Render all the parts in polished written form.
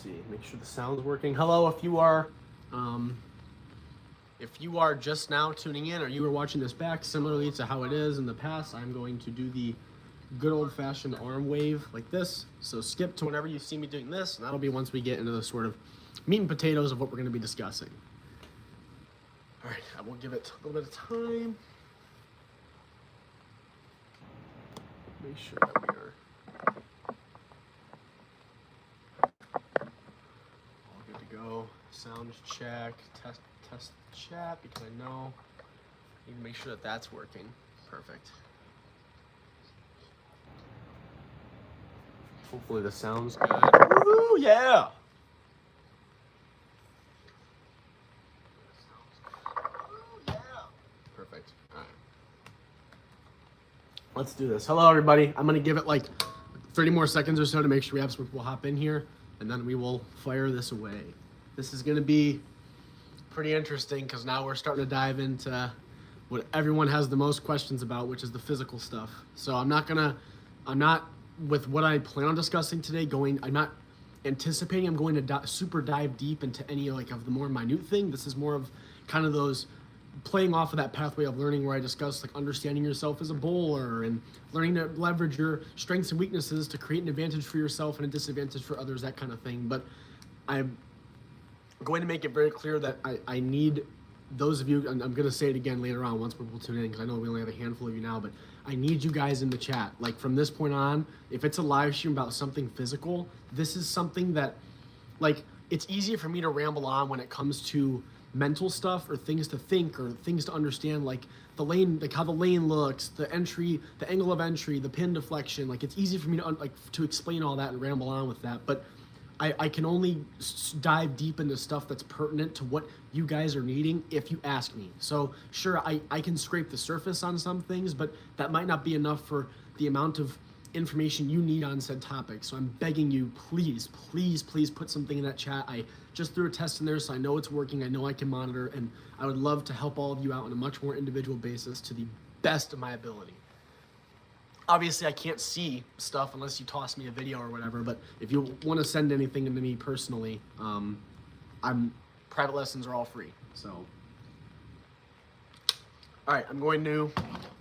see. Make sure the sound's working. Hello, if you are just now tuning in or you are watching this back, similarly to how it is in the past, I'm going to do the good old-fashioned arm wave like this. So skip to whenever you see me doing this, and that'll be once we get into the sort of meat and potatoes of what we're going to be discussing. All right, I will give it a little bit of time. Make sure that we are all good to go. Sound check, test chat, because I know I need to make sure that that's working. Perfect. Hopefully the sound's good. Woo, yeah! Perfect. All right. Let's do this. Hello, everybody. I'm going to give it like 30 more seconds or so to make sure we have some people hop in here, and then we will fire this away. This is going to be pretty interesting because now we're starting to dive into what everyone has the most questions about, which is the physical stuff. So I'm not with what I plan on discussing today, I'm not anticipating I'm going to super dive deep into any of the more minute thing. This is more of kind of those playing off of that pathway of learning where I discuss understanding yourself as a bowler and learning to leverage your strengths and weaknesses to create an advantage for yourself and a disadvantage for others, that kind of thing. But I'm going to make it very clear that I need those of you, and I'm going to say it again later on once people tune in, because I know we only have a handful of you now, but I need you guys in the chat. From this point on, if it's a live stream about something physical, this is something that, it's easier for me to ramble on when it comes to mental stuff or things to think or things to understand, the lane, how the lane looks, the entry, the angle of entry, the pin deflection. It's easy for me to explain all that and ramble on with that, but I can only dive deep into stuff that's pertinent to what you guys are needing if you ask me. So sure, I can scrape the surface on some things, but that might not be enough for the amount of information you need on said topic. So I'm begging you, please, please, please put something in that chat. I just threw a test in there, so I know it's working. I know I can monitor, and I would love to help all of you out on a much more individual basis to the best of my ability. Obviously, I can't see stuff unless you toss me a video or whatever, but if you want to send anything to me personally, private lessons are all free. So, all right, I'm going to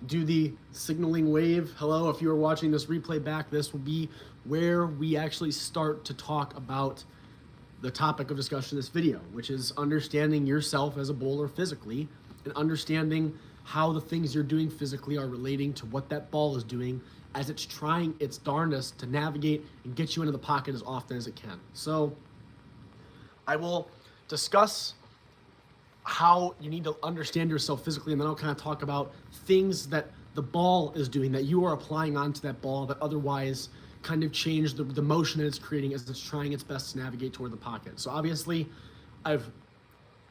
do the signaling wave. Hello, if you are watching this replay back, this will be where we actually start to talk about the topic of discussion of this video, which is understanding yourself as a bowler physically and understanding how the things you're doing physically are relating to what that ball is doing as it's trying its darndest to navigate and get you into the pocket as often as it can. So I will discuss how you need to understand yourself physically, and then I'll kind of talk about things that the ball is doing that you are applying onto that ball that otherwise kind of change the motion that it's creating as it's trying its best to navigate toward the pocket. So obviously I've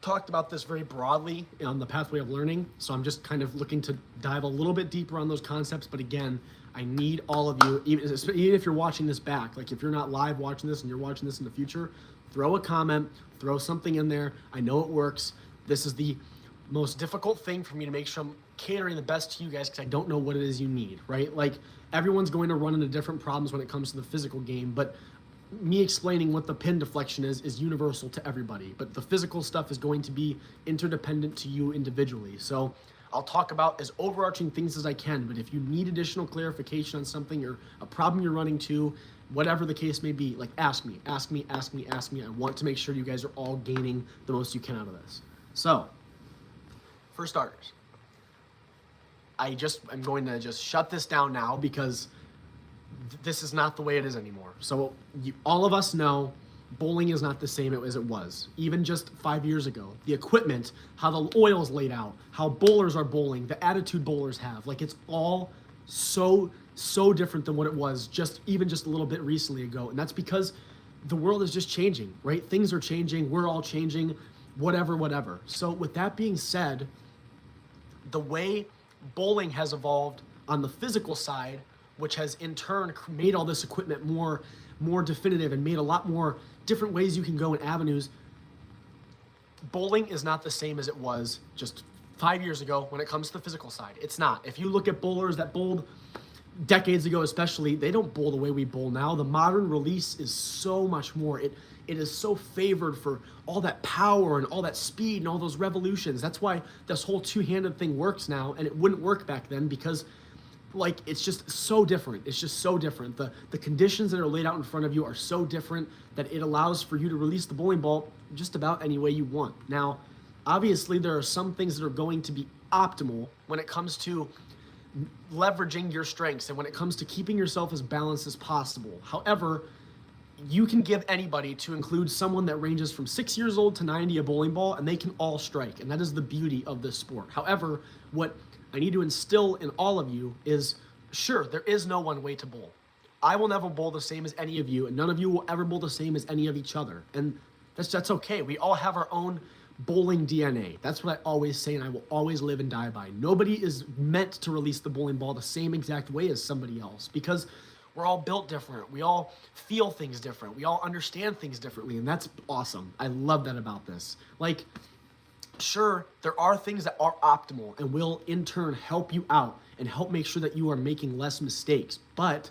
talked about this very broadly on the pathway of learning, so I'm just kind of looking to dive a little bit deeper on those concepts. But again, I need all of you, even if you're watching this back, if you're not live watching this and you're watching this in the future, throw a comment, throw something in there. I know it works. This is the most difficult thing for me to make sure I'm catering the best to you guys, because I don't know what it is you need, right? Everyone's going to run into different problems when it comes to the physical game, but me explaining what the pin deflection is universal to everybody, but the physical stuff is going to be interdependent to you individually. So I'll talk about as overarching things as I can, but if you need additional clarification on something or a problem you're running to, whatever the case may be, ask me. I want to make sure you guys are all gaining the most you can out of this. So, for starters, I'm going to just shut this down now because this is not the way it is anymore. So all of us know bowling is not the same as it was, even just 5 years ago. The equipment, how the oil's laid out, how bowlers are bowling, the attitude bowlers have, it's all so different than what it was even just a little bit recently ago. And that's because the world is just changing, right? Things are changing, we're all changing, whatever. So with that being said, the way bowling has evolved on the physical side, which has in turn made all this equipment more definitive and made a lot more different ways you can go in avenues. Bowling is not the same as it was just 5 years ago when it comes to the physical side. It's not. If you look at bowlers that bowled decades ago especially, they don't bowl the way we bowl now. The modern release is so much more. It is so favored for all that power and all that speed and all those revolutions. That's why this whole two-handed thing works now, and it wouldn't work back then because like it's just so different. It's just so different. The conditions that are laid out in front of you are so different that it allows for you to release the bowling ball just about any way you want. Now, obviously there are some things that are going to be optimal when it comes to leveraging your strengths and when it comes to keeping yourself as balanced as possible. However, you can give anybody, to include someone that ranges from 6 years old to 90, a bowling ball, and they can all strike. And that is the beauty of this sport. However, what I need to instill in all of you is, sure, there is no one way to bowl. I will never bowl the same as any of you, and none of you will ever bowl the same as any of each other. And that's okay. We all have our own bowling DNA. That's what I always say, and I will always live and die by. Nobody is meant to release the bowling ball the same exact way as somebody else, because we're all built different. We all feel things different. We all understand things differently, and that's awesome. I love that about this. Like, sure, there are things that are optimal and will in turn help you out and help make sure that you are making less mistakes, but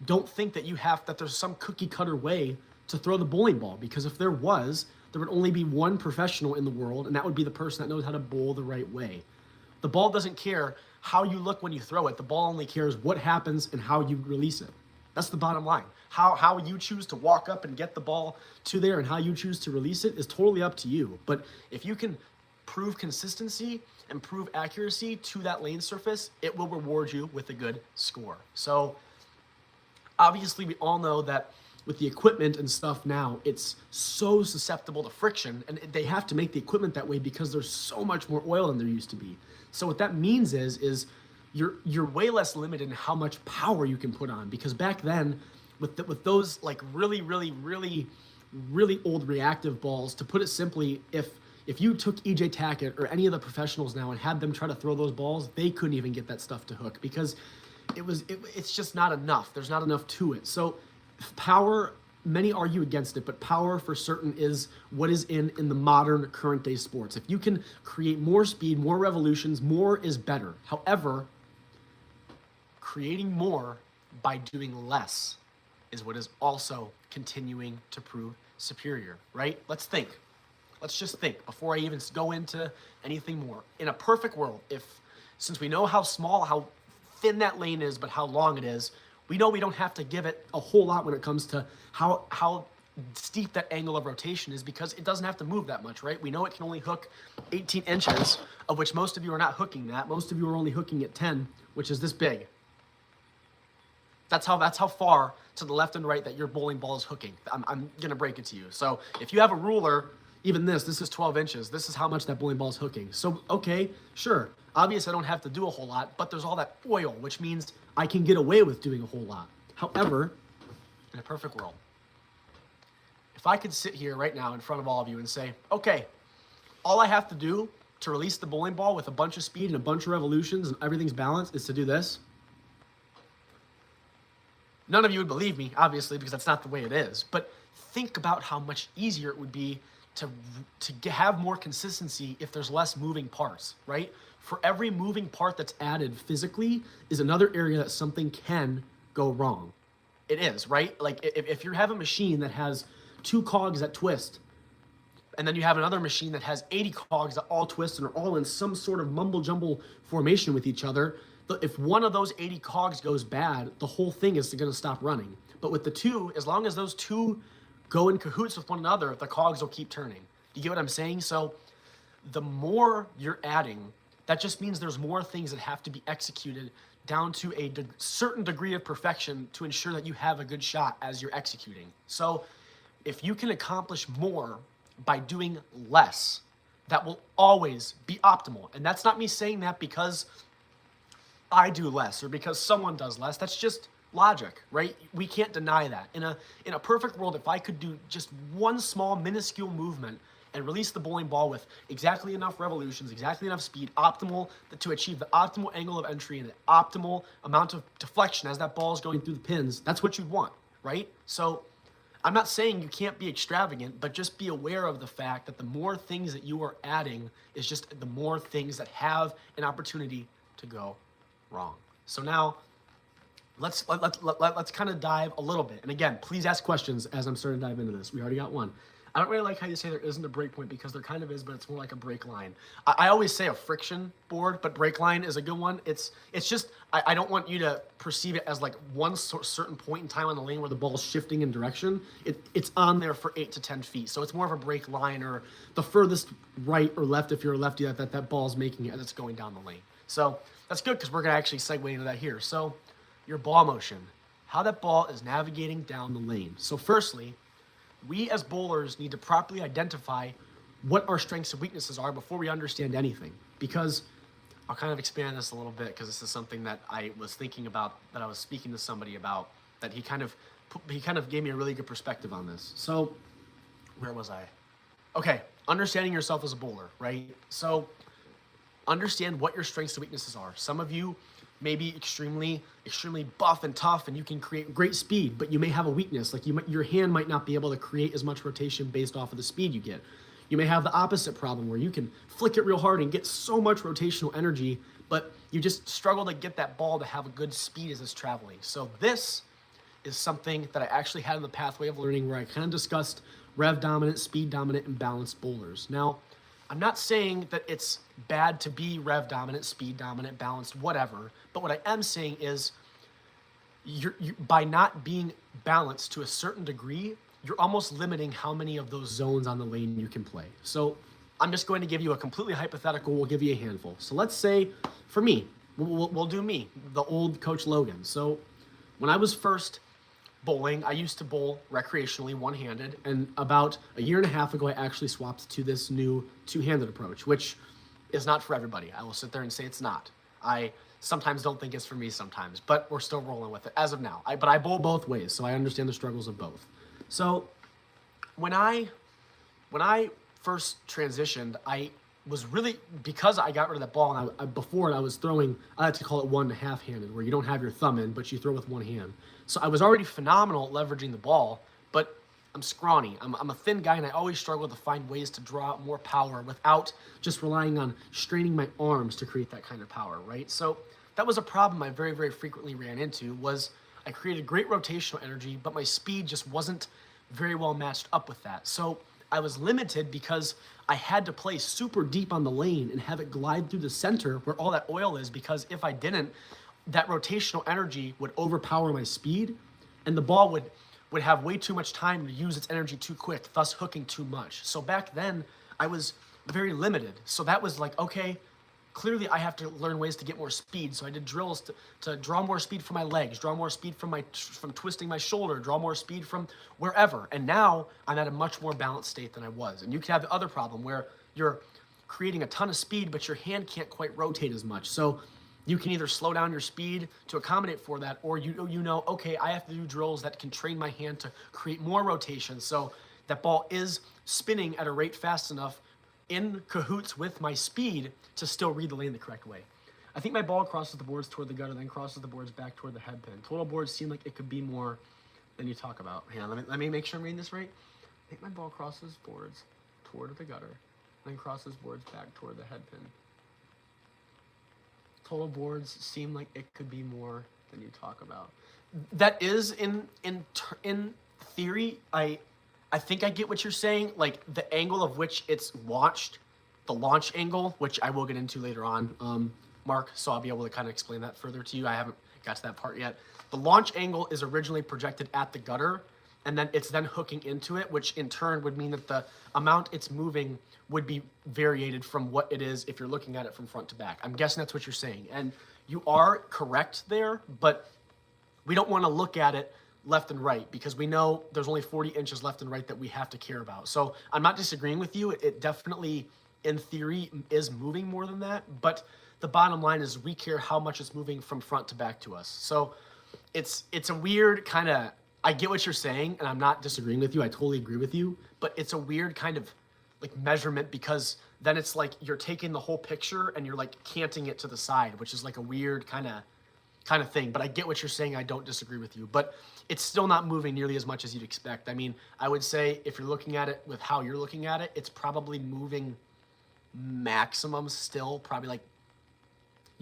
don't think that there's some cookie cutter way to throw the bowling ball, because if there was, there would only be one professional in the world, and that would be the person that knows how to bowl the right way. The ball doesn't care how you look when you throw it. The ball only cares what happens and how you release it. That's the bottom line. How you choose to walk up and get the ball to there and how you choose to release it is totally up to you. But if you can prove consistency and prove accuracy to that lane surface, it will reward you with a good score. So obviously we all know that with the equipment and stuff now, it's so susceptible to friction, and they have to make the equipment that way because there's so much more oil than there used to be. So what that means is you're way less limited in how much power you can put on, because back then with those like really old reactive balls, to put it simply, if you took EJ Tackett or any of the professionals now and had them try to throw those balls, they couldn't even get that stuff to hook because it's just not enough. There's not enough to it. So power, many argue against it, but power for certain is what is in the modern current day sports. If you can create more speed, more revolutions, more is better. However, creating more by doing less is what is also continuing to prove superior, right? Let's just think before I even go into anything more. In a perfect world, since we know how thin that lane is, but how long it is, we know we don't have to give it a whole lot when it comes to how steep that angle of rotation is, because it doesn't have to move that much, right? We know it can only hook 18 inches, of which most of you are not hooking that. Most of you are only hooking at 10, which is this big. That's how far to the left and right that your bowling ball is hooking. I'm gonna break it to you. So if you have a ruler, even this is 12 inches. This is how much that bowling ball is hooking. So, okay, sure. Obviously, I don't have to do a whole lot, but there's all that oil, which means I can get away with doing a whole lot. However, in a perfect world, if I could sit here right now in front of all of you and say, okay, all I have to do to release the bowling ball with a bunch of speed and a bunch of revolutions and everything's balanced is to do this, none of you would believe me, obviously, because that's not the way it is. But think about how much easier it would be to have more consistency if there's less moving parts, right? For every moving part that's added physically is another area that something can go wrong. It is, right? Like if you have a machine that has 2 cogs that twist, and then you have another machine that has 80 cogs that all twist and are all in some sort of mumble jumble formation with each other, if one of those 80 cogs goes bad, the whole thing is going to stop running. But with the 2, as long as those 2 go in cahoots with one another, the cogs will keep turning. Do you get what I'm saying? So the more you're adding, that just means there's more things that have to be executed down to a certain degree of perfection to ensure that you have a good shot as you're executing. So if you can accomplish more by doing less, that will always be optimal. And that's not me saying that because I do less or because someone does less. That's just logic, right? We can't deny that. In a perfect world, if I could do just one small minuscule movement and release the bowling ball with exactly enough revolutions, exactly enough speed, optimal to achieve the optimal angle of entry and the optimal amount of deflection as that ball is going through the pins, that's what you'd want, right? So I'm not saying you can't be extravagant, but just be aware of the fact that the more things that you are adding is just the more things that have an opportunity to go wrong. So now let's kind of dive a little bit. And again, please ask questions as I'm starting to dive into this. We already got one. I don't really like how you say there isn't a break point, because there kind of is, but it's more like a break line. I always say a friction board, but break line is a good one. It's just, I don't want you to perceive it as like one certain point in time on the lane where the ball's shifting in direction. It's on there for 8 to 10 feet. So it's more of a break line, or the furthest right or left, if you're a lefty, that ball's making it as it's going down the lane. So that's good, because we're going to actually segue into that here. So your ball motion, how that ball is navigating down the lane. So firstly, we as bowlers need to properly identify what our strengths and weaknesses are before we understand anything. Because I'll kind of expand this a little bit, because this is something that I was thinking about, that I was speaking to somebody about, that he kind of gave me a really good perspective on this. So where was I? Okay, understanding yourself as a bowler, right? So understand what your strengths and weaknesses are. Some of you may be extremely buff and tough, and you can create great speed, but you may have a weakness. Like your hand might not be able to create as much rotation based off of the speed you get. You may have the opposite problem, where you can flick it real hard and get so much rotational energy, but you just struggle to get that ball to have a good speed as it's traveling. So this is something that I actually had in the pathway of learning, where I kind of discussed rev dominant, speed dominant, and balanced bowlers. Now, I'm not saying that it's bad to be rev dominant, speed dominant, balanced, whatever. But what I am saying is, by not being balanced to a certain degree, you're almost limiting how many of those zones on the lane you can play. So I'm just going to give you a completely hypothetical. We'll give you a handful. So let's say, for me, we'll do me, the old Coach Logan. So when I was first bowling, I used to bowl recreationally one-handed, and about a year and a half ago, I actually swapped to this new two-handed approach, which is not for everybody. I will sit there and say it's not. I sometimes don't think it's for me sometimes, but we're still rolling with it as of now. But I bowl both ways, so I understand the struggles of both. So when I first transitioned, I was really, because I got rid of that ball, and before I was throwing, I like to call it 1.5 handed, where you don't have your thumb in, but you throw with one hand. So I was already phenomenal at leveraging the ball, but I'm scrawny. I'm a thin guy, and I always struggle to find ways to draw out more power without just relying on straining my arms to create that kind of power, right? So that was a problem I very, very frequently ran into. Was I created great rotational energy, but my speed just wasn't very well matched up with that. So I was limited, because I had to play super deep on the lane and have it glide through the center where all that oil is, because if I didn't, that rotational energy would overpower my speed, and the ball would have way too much time to use its energy too quick, thus hooking too much. So back then, I was very limited. So that was like, okay, clearly I have to learn ways to get more speed. So I did drills to draw more speed from my legs, draw more speed from twisting my shoulder, draw more speed from wherever. And now I'm at a much more balanced state than I was. And you can have the other problem where you're creating a ton of speed, but your hand can't quite rotate as much. So you can either slow down your speed to accommodate for that, or you know, okay, I have to do drills that can train my hand to create more rotation, so that ball is spinning at a rate fast enough in cahoots with my speed to still read the lane the correct way. I think my ball crosses the boards toward the gutter, then crosses the boards back toward the head pin. Total boards seem like it could be more than you talk about. Hang on, let me make sure I'm reading this right. I think my ball crosses boards toward the gutter, then crosses boards back toward the head pin. Total boards seem like it could be more than you talk about. That is in theory. I think I get what you're saying. Like the angle of which it's launched, the launch angle, which I will get into later on, Mark. So I'll be able to kind of explain that further to you. I haven't got to that part yet. The launch angle is originally projected at the gutter, and then it's then hooking into it, which in turn would mean that the amount it's moving would be variated from what it is if you're looking at it from front to back. I'm guessing that's what you're saying. And you are correct there, but we don't want to look at it left and right, because we know there's only 40 inches left and right that we have to care about. So I'm not disagreeing with you. It definitely, in theory, is moving more than that. But the bottom line is we care how much it's moving from front to back to us. So it's a weird kind of, I get what you're saying, and I'm not disagreeing with you. I totally agree with you. But it's a weird kind of like measurement, because then it's like you're taking the whole picture and you're like canting it to the side, which is like a weird kind of thing. But I get what you're saying. I don't disagree with you, but it's still not moving nearly as much as you'd expect. I mean, I would say if you're looking at it with how you're looking at it, it's probably moving maximum still probably like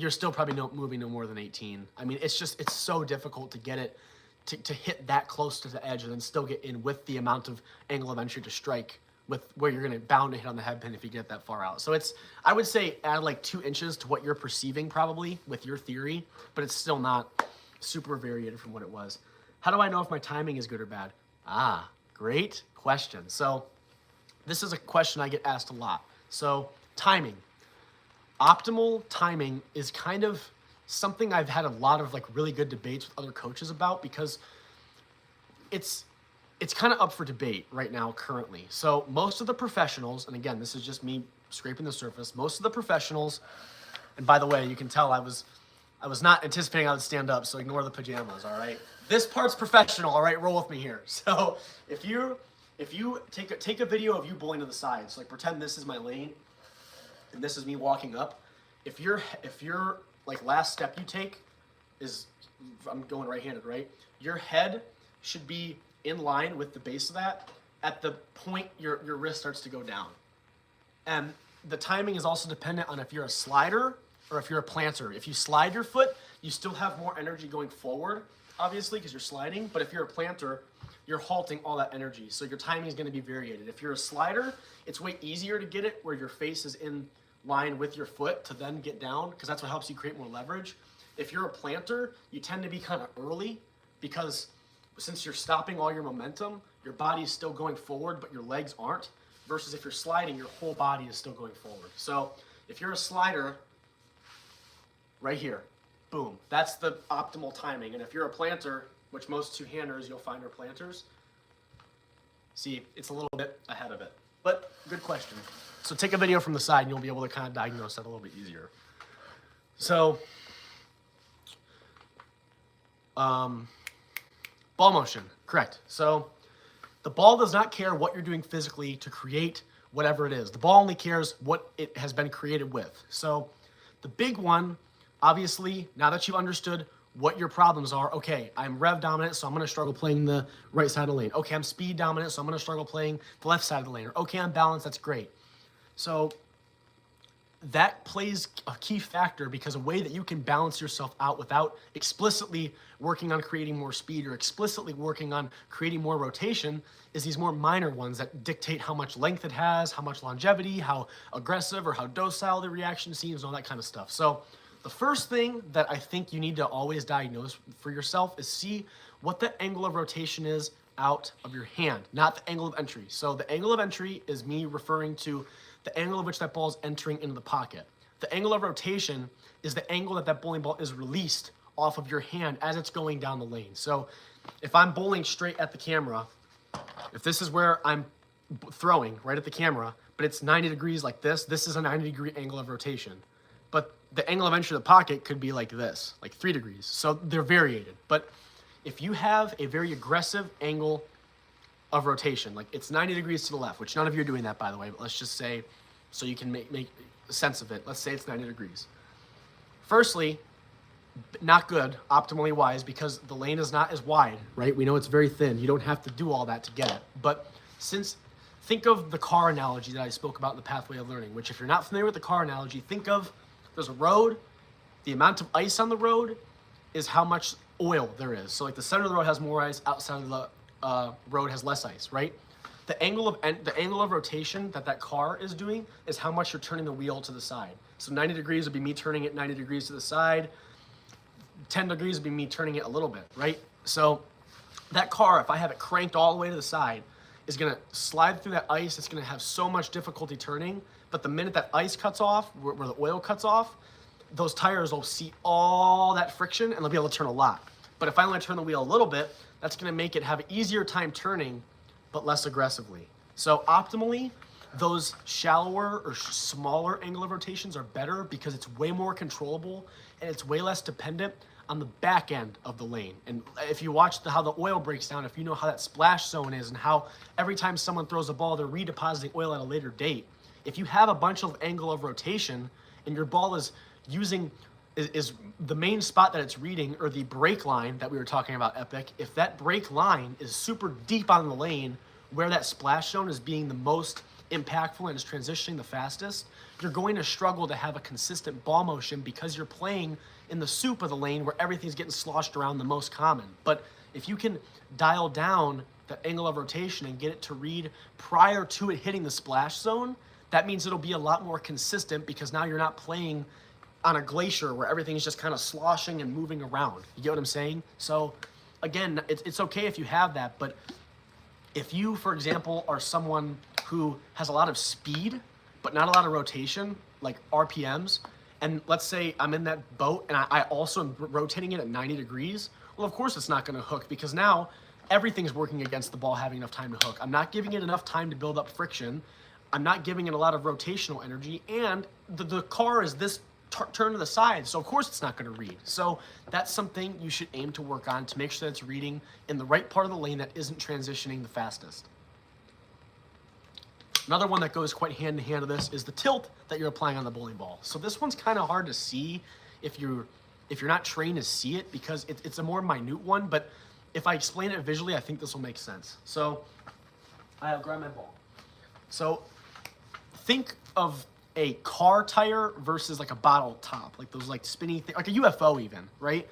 you're still probably moving no more than 18. I mean, it's so difficult to get it to hit that close to the edge and then still get in with the amount of angle of entry to strike with where you're going to bound to hit on the head pin if you get that far out. So I would say add like 2 inches to what you're perceiving probably with your theory, but it's still not super variated from what it was. How do I know if my timing is good or bad? Great question. So this is a question I get asked a lot. So timing. Optimal timing is kind of something I've had a lot of like really good debates with other coaches about, because it's kind of up for debate right now currently. So most of the professionals, and again, this is just me scraping the surface, most of the professionals, and by the way, you can tell I was not anticipating I would stand up, so ignore the pajamas, all right? This part's professional, all right? Roll with me here. So if you take a video of you bowling to the side, so like pretend this is my lane, and this is me walking up. If your like last step you take is, I'm going right-handed, right? Your head should be in line with the base of that at the point your wrist starts to go down. And the timing is also dependent on if you're a slider or if you're a planter. If you slide your foot, you still have more energy going forward, obviously, because you're sliding. But if you're a planter, you're halting all that energy. So your timing is going to be variated. If you're a slider, it's way easier to get it where your face is in line with your foot to then get down, because that's what helps you create more leverage. If you're a planter, you tend to be kind of early, because since you're stopping all your momentum, your body is still going forward, but your legs aren't, versus if you're sliding, your whole body is still going forward. So if you're a slider, right here, boom, that's the optimal timing. And if you're a planter, which most two-handers you'll find are planters, see, it's a little bit ahead of it. But good question. So take a video from the side and you'll be able to kind of diagnose that a little bit easier. So, ball motion, correct. So the ball does not care what you're doing physically to create whatever it is. The ball only cares what it has been created with. So the big one, obviously, now that you've understood what your problems are, okay, I'm rev dominant, so I'm going to struggle playing the right side of the lane. Okay, I'm speed dominant, so I'm going to struggle playing the left side of the lane. Or, okay, I'm balanced, that's great. So that plays a key factor, because a way that you can balance yourself out without explicitly working on creating more speed or explicitly working on creating more rotation is these more minor ones that dictate how much length it has, how much longevity, how aggressive or how docile the reaction seems, and all that kind of stuff. So the first thing that I think you need to always diagnose for yourself is see what the angle of rotation is out of your hand, not the angle of entry. So the angle of entry is me referring to the angle of which that ball is entering into the pocket. The angle of rotation is the angle that bowling ball is released off of your hand as it's going down the lane. So if I'm bowling straight at the camera, if this is where I'm throwing right at the camera, but it's 90 degrees like this is a 90-degree angle of rotation. But the angle of entry to the pocket could be like this, like 3 degrees. So they're variated. But if you have a very aggressive angle of rotation, like it's 90 degrees to the left, which none of you are doing that, by the way, but let's just say, so you can make sense of it, let's say it's 90 degrees. Firstly, not good, optimally wise, because the lane is not as wide, right? We know it's very thin. You don't have to do all that to get it. But think of the car analogy that I spoke about in the Pathway of Learning, which if you're not familiar with the car analogy, think of there's a road, the amount of ice on the road is how much oil there is. So like the center of the road has more ice, outside of the road has less ice, right? The angle of rotation that car is doing is how much you're turning the wheel to the side. So 90 degrees would be me turning it 90 degrees to the side. 10 degrees would be me turning it a little bit, right? So that car, if I have it cranked all the way to the side, is gonna slide through that ice. It's gonna have so much difficulty turning, but the minute that ice cuts off, where the oil cuts off, those tires will see all that friction and they'll be able to turn a lot. But if I only turn the wheel a little bit, that's gonna make it have an easier time turning, but less aggressively. So optimally, those shallower or smaller angle of rotations are better because it's way more controllable and it's way less dependent on the back end of the lane. And if you watch how the oil breaks down, if you know how that splash zone is and how every time someone throws a ball, they're redepositing oil at a later date. If you have a bunch of angle of rotation and your ball is the main spot that it's reading, or the break line that we were talking about, Epic, if that break line is super deep on the lane where that splash zone is being the most impactful and is transitioning the fastest, you're going to struggle to have a consistent ball motion because you're playing in the soup of the lane where everything's getting sloshed around the most common. But if you can dial down the angle of rotation and get it to read prior to it hitting the splash zone, that means it'll be a lot more consistent because now you're not playing on a glacier where everything's just kind of sloshing and moving around. You get what I'm saying? So again, it's okay if you have that, but if you, for example, are someone who has a lot of speed, but not a lot of rotation, like RPMs, and let's say I'm in that boat and I also am rotating it at 90 degrees, well, of course it's not going to hook because now everything's working against the ball having enough time to hook. I'm not giving it enough time to build up friction. I'm not giving it a lot of rotational energy, and the car is this turn to the side, so of course it's not going to read. So that's something you should aim to work on to make sure that it's reading in the right part of the lane that isn't transitioning the fastest. Another one that goes quite hand in hand to this is the tilt that you're applying on the bowling ball. So this one's kind of hard to see if you're not trained to see it because it's a more minute one, but if I explain it visually, I think this will make sense. So I'll grab my ball. So think of a car tire versus like a bottle top, like those like spinny thing, like a UFO even, right?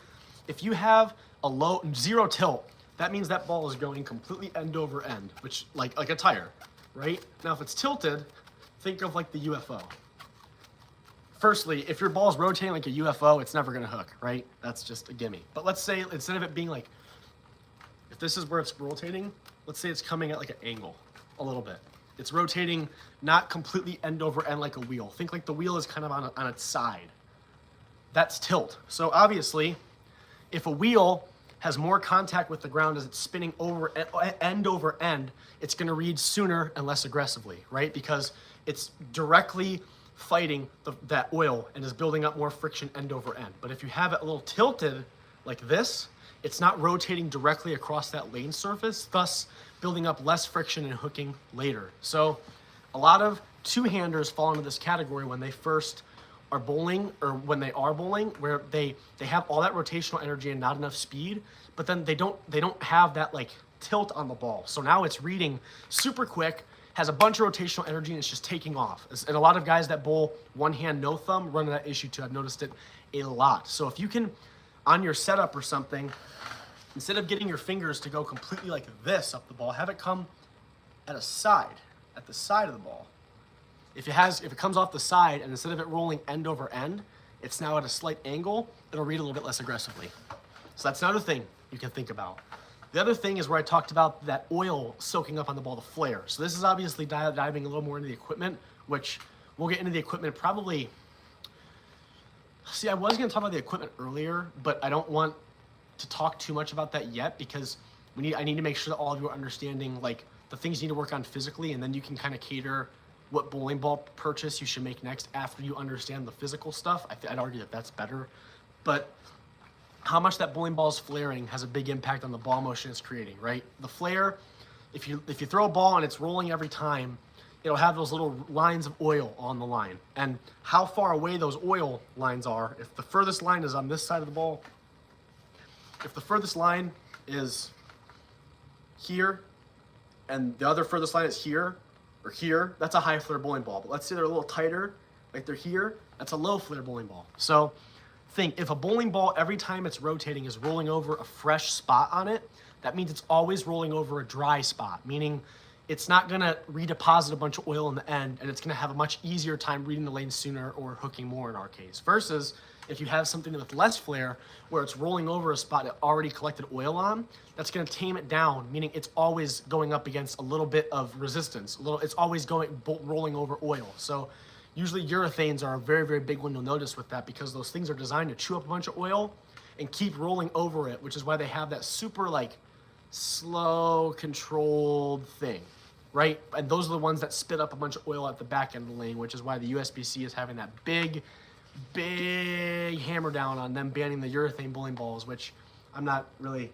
If you have a low zero tilt, that means that ball is going completely end over end, which like a tire, right? Now if it's tilted, think of like the UFO. Firstly, if your ball is rotating like a UFO, it's never gonna hook, right? That's just a gimme. But let's say instead of it being like, if this is where it's rotating, let's say it's coming at like an angle a little bit. It's rotating not completely end over end like a wheel. Think like the wheel is kind of on its side. That's tilt. So obviously, if a wheel has more contact with the ground as it's spinning over end over end, it's going to read sooner and less aggressively, right? Because it's directly fighting that oil and is building up more friction end over end. But if you have it a little tilted like this, it's not rotating directly across that lane surface, thus building up less friction and hooking later. So a lot of two-handers fall into this category when they first are bowling or when they are bowling, where they have all that rotational energy and not enough speed, but then they don't have that like tilt on the ball. So now it's reading super quick, has a bunch of rotational energy, and it's just taking off. And a lot of guys that bowl one hand, no thumb run into that issue too. I've noticed it a lot. So if you can, on your setup or something, instead of getting your fingers to go completely like this up the ball, have it come at the side of the ball. If it comes off the side and instead of it rolling end over end, it's now at a slight angle, it'll read a little bit less aggressively. So that's another thing you can think about. The other thing is where I talked about that oil soaking up on the ball, the flare. So this is obviously diving a little more into the equipment, which we'll get into the equipment probably. See, I was going to talk about the equipment earlier, but I don't want to talk too much about that yet because I need to make sure that all of you are understanding like the things you need to work on physically, and then you can kind of cater what bowling ball purchase you should make next after you understand the physical stuff. I'd argue that that's better, but how much that bowling ball is flaring has a big impact on the ball motion it's creating, right? The flare, if you throw a ball and it's rolling every time, it'll have those little lines of oil on the line, and how far away those oil lines are. If the furthest line is on this side of the ball, if the furthest line is here and the other furthest line is here or here, that's a high flare bowling ball. But let's say they're a little tighter, like they're here, that's a low flare bowling ball. So think, if a bowling ball every time it's rotating is rolling over a fresh spot on it, that means it's always rolling over a dry spot, meaning it's not going to redeposit a bunch of oil in the end, and it's going to have a much easier time reading the lane sooner or hooking more in our case. Versus if you have something with less flare where it's rolling over a spot that already collected oil on, that's going to tame it down, meaning it's always going up against a little bit of resistance. It's always rolling over oil. So usually urethanes are a very, very big one you'll notice with that, because those things are designed to chew up a bunch of oil and keep rolling over it, which is why they have that super like slow controlled thing, right? And those are the ones that spit up a bunch of oil at the back end of the lane, which is why the USBC is having that big hammer down on them banning the urethane bowling balls, which I'm not really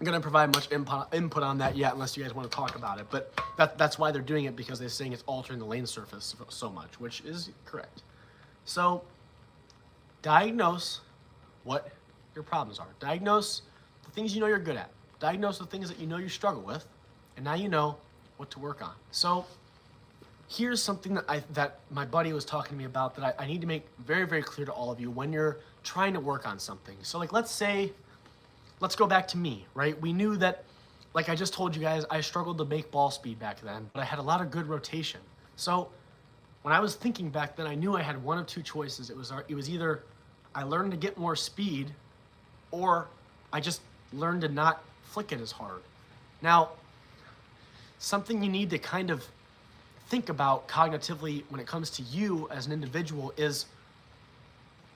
going to provide much input on that yet unless you guys want to talk about it. But that's why they're doing it, because they're saying it's altering the lane surface so much, which is correct. So diagnose what your problems are. Diagnose the things you know you're good at. Diagnose the things that you know you struggle with. And now you know what to work on. So here's something that my buddy was talking to me about that I need to make very, very clear to all of you when you're trying to work on something. So like, let's go back to me, right? We knew that, like I just told you guys, I struggled to make ball speed back then, but I had a lot of good rotation. So when I was thinking back then, I knew I had one of two choices. It was either I learned to get more speed, or I just learned to not flick it as hard. Now, something you need to kind of think about cognitively when it comes to you as an individual is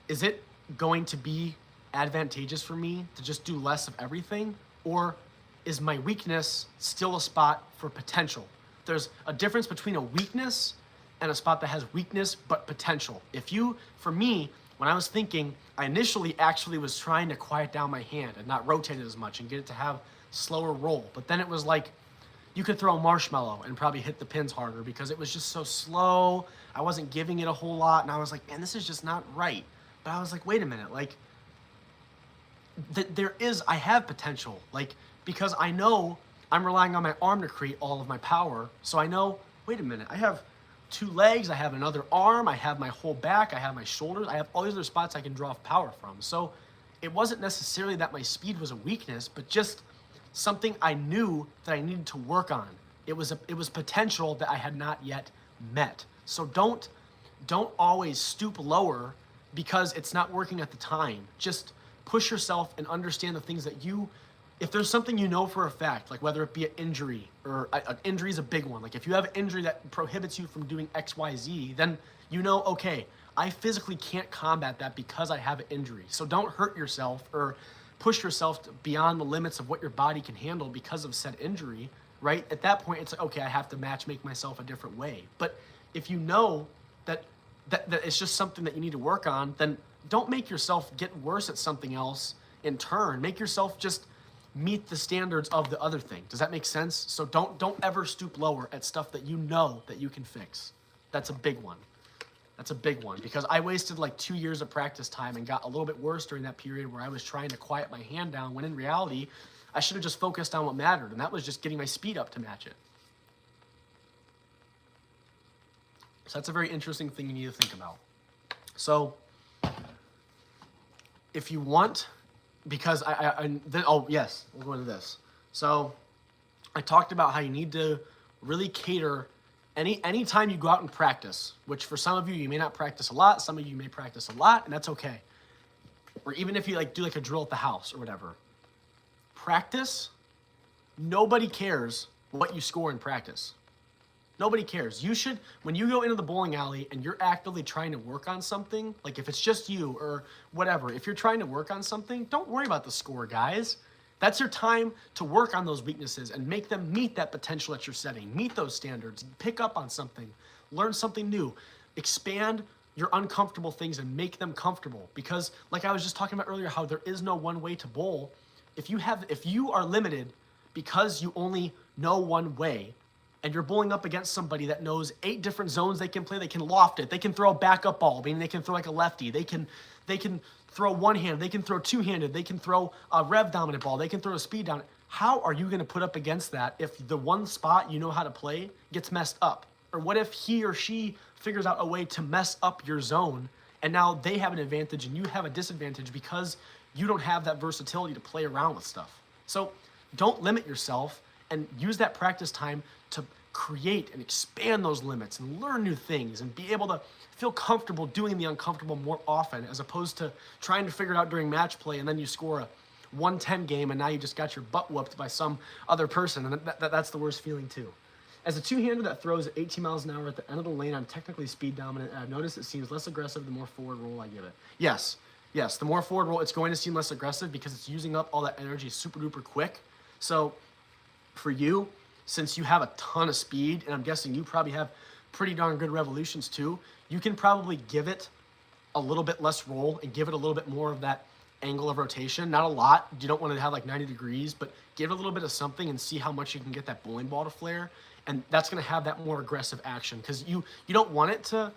it going to be advantageous for me to just do less of everything, or is my weakness still a spot for potential? There's a difference between a weakness and a spot that has weakness but potential. For me, when I was thinking, I initially actually was trying to quiet down my hand and not rotate it as much and get it to have slower roll. But then it was like, you could throw a marshmallow and probably hit the pins harder because it was just so slow. I wasn't giving it a whole lot, and I was like, man, this is just not right. But I was like, wait a minute, like, I have potential, like, because I know I'm relying on my arm to create all of my power. So I know, wait a minute, I have 2 legs, I have another arm, I have my whole back, I have my shoulders, I have all these other spots I can draw power from. So it wasn't necessarily that my speed was a weakness, but just something I knew that I needed to work on. It was potential that I had not yet met. So don't always stoop lower because it's not working at the time. Just push yourself and understand the things that if there's something you know for a fact, like whether it be an injury, or an injury is a big one. Like if you have an injury that prohibits you from doing X, Y, Z, then you know, okay, I physically can't combat that because I have an injury. So don't hurt yourself or push yourself beyond the limits of what your body can handle because of said injury, right? At that point, it's like, okay, I have to make myself a different way. But if you know that it's just something that you need to work on, then don't make yourself get worse at something else in turn. Make yourself just meet the standards of the other thing. Does that make sense? So don't ever stoop lower at stuff that you know that you can fix. That's a big one. That's a big one, because I wasted like 2 years of practice time and got a little bit worse during that period where I was trying to quiet my hand down, when in reality, I should have just focused on what mattered, and that was just getting my speed up to match it. So that's a very interesting thing you need to think about. So if you want, because oh yes, we'll go into this. So I talked about how you need to really cater any time you go out and practice, which for some of you may not practice a lot, some of you may practice a lot, and that's okay. Or even if you like do like a drill at the house or whatever. Practice, nobody cares what you score in practice. Nobody cares. You should, when you go into the bowling alley and you're actively trying to work on something, like if it's just you or whatever, if you're trying to work on something, don't worry about the score, guys. That's your time to work on those weaknesses and make them meet that potential that you're setting. Meet those standards, pick up on something, learn something new, expand your uncomfortable things and make them comfortable. Because like I was just talking about earlier, how there is no one way to bowl. If you are limited because you only know one way, and you're bowling up against somebody that knows 8 different zones they can play, they can loft it, they can throw a backup ball, meaning they can throw like a lefty, they can throw one-handed, they can throw two-handed, they can throw a rev-dominant ball, they can throw a speed down. How are you going to put up against that if the one spot you know how to play gets messed up? Or what if he or she figures out a way to mess up your zone, and now they have an advantage and you have a disadvantage because you don't have that versatility to play around with stuff? So don't limit yourself, and use that practice time to create and expand those limits and learn new things and be able to feel comfortable doing the uncomfortable more often, as opposed to trying to figure it out during match play and then you score a 110 game and now you just got your butt whooped by some other person, and that's the worst feeling too. As a two-hander that throws at 18 miles an hour at the end of the lane, I'm technically speed dominant, and I've noticed it seems less aggressive the more forward roll I give it. Yes, the more forward roll, it's going to seem less aggressive because it's using up all that energy super duper quick. So for you, since you have a ton of speed, and I'm guessing you probably have pretty darn good revolutions too, you can probably give it a little bit less roll and give it a little bit more of that angle of rotation. Not a lot. You don't want to have like 90 degrees, but give it a little bit of something and see how much you can get that bowling ball to flare. And that's going to have that more aggressive action, because you don't want it to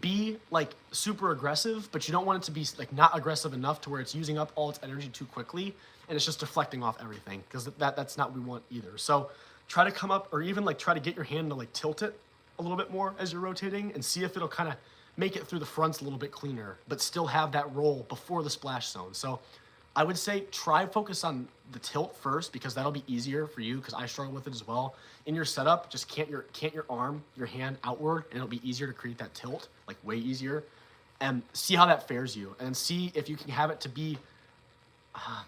be like super aggressive, but you don't want it to be like not aggressive enough to where it's using up all its energy too quickly and it's just deflecting off everything, because that's not what we want either. So try to come up, or even like try to get your hand to like tilt it a little bit more as you're rotating, and see if it'll kind of make it through the fronts a little bit cleaner, but still have that roll before the splash zone. So I would say try focus on the tilt first, because that'll be easier for you, because I struggle with it as well. In your setup, just cant your arm, your hand outward, and it'll be easier to create that tilt, like way easier. And see how that fares you, and then see if you can have it to be,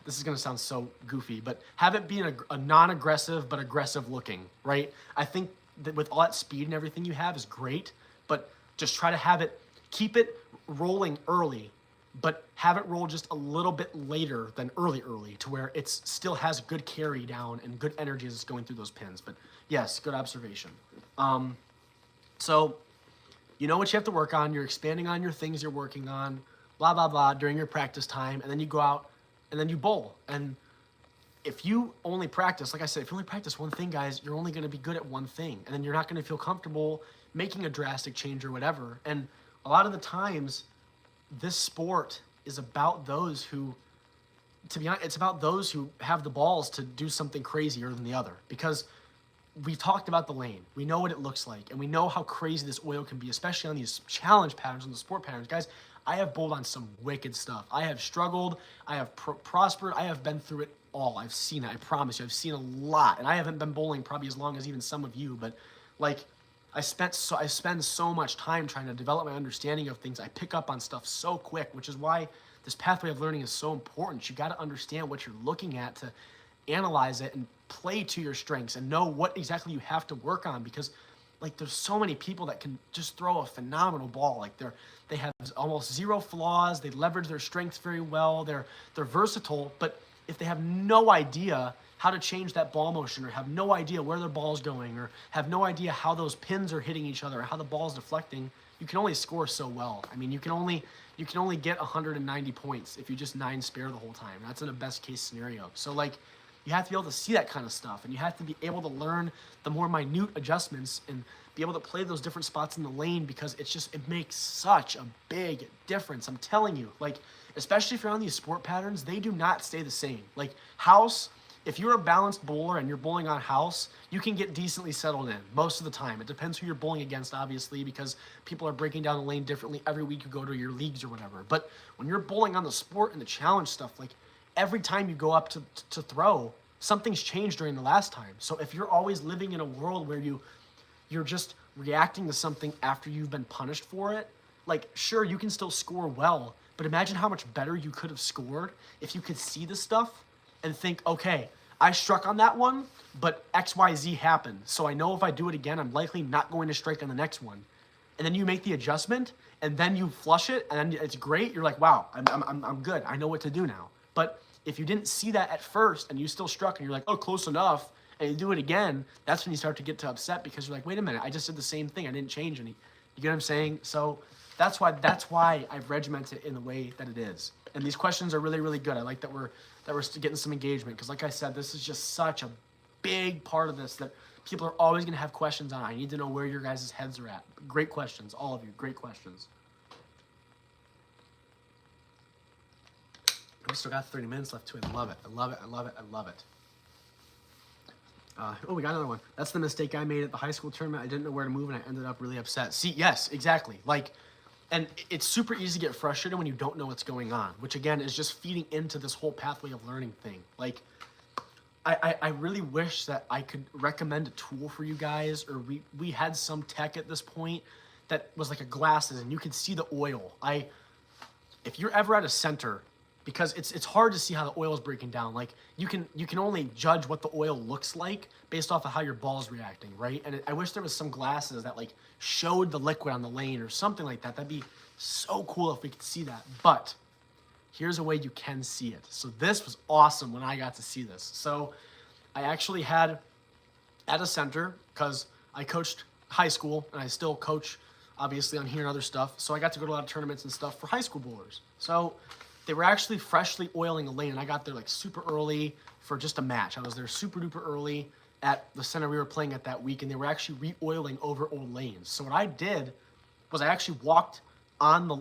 this is going to sound so goofy, but have it be a non-aggressive but aggressive looking, right? I think that with all that speed and everything you have is great, but just try to have it, keep it rolling early, but have it roll just a little bit later than early, to where it still has good carry down and good energy as it's going through those pins. But yes, good observation. So you know what you have to work on. You're expanding on your things you're working on, blah, blah, blah, during your practice time, and then you go out and then you bowl. And if you only practice, like I said, if you only practice one thing, guys, you're only going to be good at one thing, and then you're not going to feel comfortable making a drastic change or whatever. And a lot of the times, this sport is about those who, to be honest, it's about those who have the balls to do something crazier than the other. Because we talked about the lane. We know what it looks like, and we know how crazy this oil can be, especially on these challenge patterns, on the sport patterns. Guys, I have bowled on some wicked stuff. I have struggled. I have prospered. I have been through it all. I've seen it. I promise you. I've seen a lot, and I haven't been bowling probably as long as even some of you, but like, I spend so much time trying to develop my understanding of things. I pick up on stuff so quick, which is why this pathway of learning is so important. You got to understand what you're looking at to analyze it and play to your strengths and know what exactly you have to work on, because like there's so many people that can just throw a phenomenal ball. Like they have almost zero flaws. They leverage their strengths very well. They're versatile, but if they have no idea how to change that ball motion, or have no idea where their ball's going, or have no idea how those pins are hitting each other, or how the ball's deflecting, you can only score so well. I mean, you can only get 190 points if you just 9 spare the whole time. That's in a best case scenario. So like, you have to be able to see that kind of stuff, and you have to be able to learn the more minute adjustments and be able to play those different spots in the lane, because it makes such a big difference. I'm telling you, like, especially if you're on these sport patterns, they do not stay the same. Like house, if you're a balanced bowler and you're bowling on house, you can get decently settled in most of the time. It depends who you're bowling against, obviously, because people are breaking down the lane differently every week you go to your leagues or whatever. But when you're bowling on the sport and the challenge stuff, like every time you go up to throw, something's changed during the last time. So if you're always living in a world where you're just reacting to something after you've been punished for it, like sure, you can still score well, but imagine how much better you could have scored if you could see the stuff and think, okay, I struck on that one, but XYZ happened. So I know if I do it again, I'm likely not going to strike on the next one. And then you make the adjustment, and then you flush it, and then it's great. You're like, wow, I'm good. I know what to do now. But if you didn't see that at first and you still struck and you're like, oh, close enough, and you do it again, that's when you start to get upset, because you're like, wait a minute, I just did the same thing. I didn't change any. You get what I'm saying? So that's why I've regimented it in the way that it is. And these questions are really, really good. I like that we're getting some engagement, because like I said, this is just such a big part of this that people are always going to have questions on. I need to know where your guys' heads are at. Great questions, all of you. Great questions. We still got 30 minutes left too. I love it. I love it. I love it. I love it. Oh, we got another one. That's the mistake I made at the high school tournament. I didn't know where to move, and I ended up really upset. See, yes, exactly. Like, and it's super easy to get frustrated when you don't know what's going on, which again is just feeding into this whole pathway of learning thing. Like, I really wish that I could recommend a tool for you guys, or we had some tech at this point that was like a glasses and you could see the oil. If you're ever at a center, because it's hard to see how the oil is breaking down. Like you can only judge what the oil looks like based off of how your ball's reacting, right? And I wish there was some glasses that like showed the liquid on the lane or something like that. That'd be so cool if we could see that. But here's a way you can see it. So this was awesome when I got to see this. So I actually had at a center, because I coached high school and I still coach obviously on here and other stuff. So I got to go to a lot of tournaments and stuff for high school bowlers. So they were actually freshly oiling a lane, and I got there like super early for just a match. I was there super duper early at the center we were playing at that week, and they were actually re-oiling over old lanes. So what I did was I actually walked on the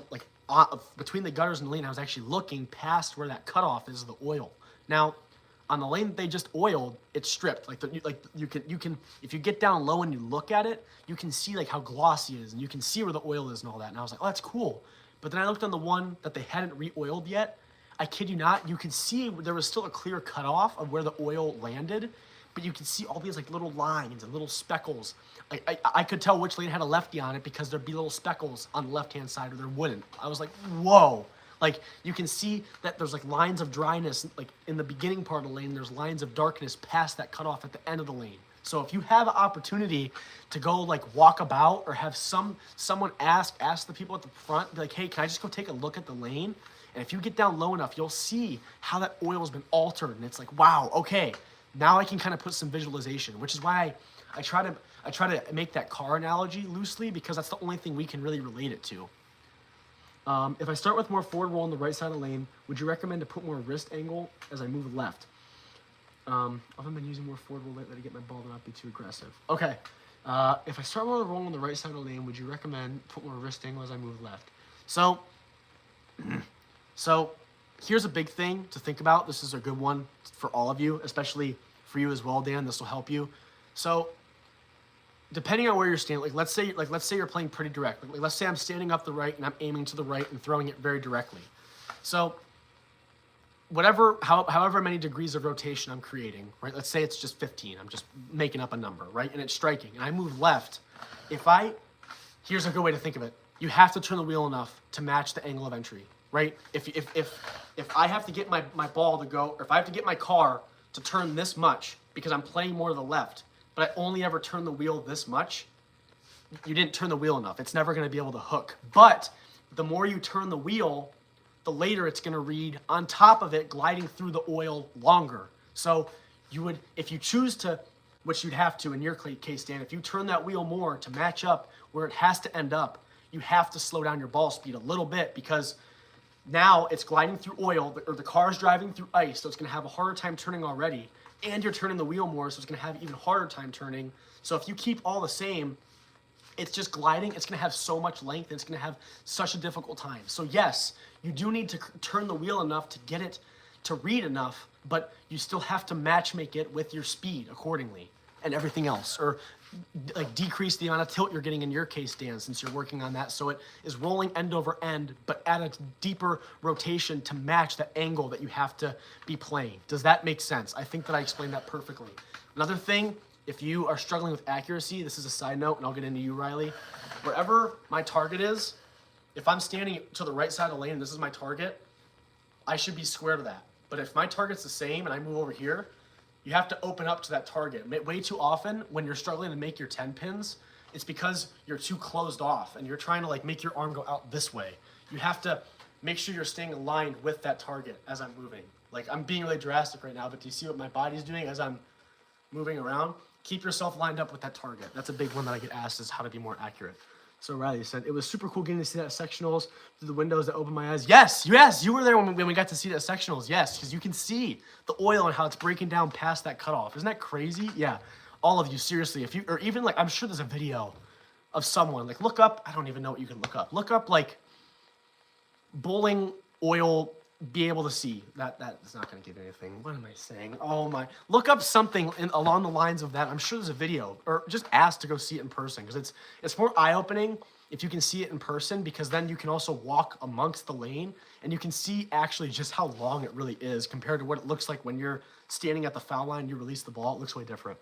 between the gutters and the lane. I was actually looking past where that cutoff is of the oil. Now, On the lane that they just oiled, it's stripped. You can if you get down low and you look at it, you can see like how glossy it is, and you can see where the oil is and all that. And I was like, oh, that's cool. But then I looked on the one that they hadn't re-oiled yet. I kid you not, you could see there was still a clear cutoff of where the oil landed, but you could see all these like little lines and little speckles. I could tell which lane had a lefty on it because there'd be little speckles on the left-hand side or there wouldn't. I was like, whoa. Like, you can see that there's like lines of dryness, like in the beginning part of the lane, there's lines of darkness past that cutoff at the end of the lane. So if you have an opportunity to go like walk about or have someone ask the people at the front, be like, hey, can I just go take a look at the lane? And if you get down low enough, you'll see how that oil has been altered. And it's like, wow, okay, now I can kind of put some visualization, which is why I try to make that car analogy loosely, because that's the only thing we can really relate it to. If I start with more forward roll on the right side of the lane, would you recommend to put more wrist angle as I move left? I've been using more forward roll lately to get my ball to not be too aggressive. Okay. If I start more roll on the right side of the lane, would you recommend put more wrist angle as I move left? So here's a big thing to think about. This is a good one for all of you, especially for you as well, Dan. This will help you. So depending on where you're standing, like let's say you're playing pretty direct. Like let's say I'm standing up the right and I'm aiming to the right and throwing it very directly. So however many degrees of rotation I'm creating, right? Let's say it's just 15. I'm just making up a number, right? And it's striking. And I move left. Here's a good way to think of it. You have to turn the wheel enough to match the angle of entry, right? If I have to get my ball to go, or if I have to get my car to turn this much because I'm playing more to the left, but I only ever turn the wheel this much, you didn't turn the wheel enough. It's never going to be able to hook. But the more you turn the wheel, the later it's going to read, on top of it, gliding through the oil longer. So you would, if you choose to, which you'd have to in your case, Dan, if you turn that wheel more to match up where it has to end up, you have to slow down your ball speed a little bit, because now it's gliding through oil, or the car's driving through ice, so it's going to have a harder time turning already. And you're turning the wheel more, so it's going to have even harder time turning. So if you keep all the same, it's just gliding. It's going to have so much length, and it's going to have such a difficult time. So yes, you do need to turn the wheel enough to get it to read enough, but you still have to make it with your speed accordingly and everything else. Or like decrease the amount of tilt you're getting in your case, Dan, since you're working on that. So it is rolling end over end, but at a deeper rotation to match the angle that you have to be playing. Does that make sense? I think that I explained that perfectly. Another thing, if you are struggling with accuracy, this is a side note, and I'll get into you, Riley. Wherever my target is, if I'm standing to the right side of the lane and this is my target, I should be square to that. But if my target's the same and I move over here, you have to open up to that target. Way too often when you're struggling to make your 10 pins, it's because you're too closed off and you're trying to like make your arm go out this way. You have to make sure you're staying aligned with that target as I'm moving. Like, I'm being really drastic right now, but do you see what my body's doing as I'm moving around? Keep yourself lined up with that target. That's a big one that I get asked, is how to be more accurate. So Riley said, it was super cool getting to see that at sectionals through the windows that opened my eyes. Yes, you were there when we got to see that at sectionals. Yes, because you can see the oil and how it's breaking down past that cutoff. Isn't that crazy? Yeah, all of you, seriously. If you, or even like, I'm sure there's a video of someone, like look up, I don't even know what you can look up. Look up like bowling oil, be able to see. That's not going to give anything. What am I saying? Oh my, look up something along the lines of that. I'm sure there's a video, or just ask to go see it in person, because it's more eye-opening if you can see it in person, because then you can also walk amongst the lane and you can see actually just how long it really is compared to what it looks like when you're standing at the foul line, you release the ball. It looks way different.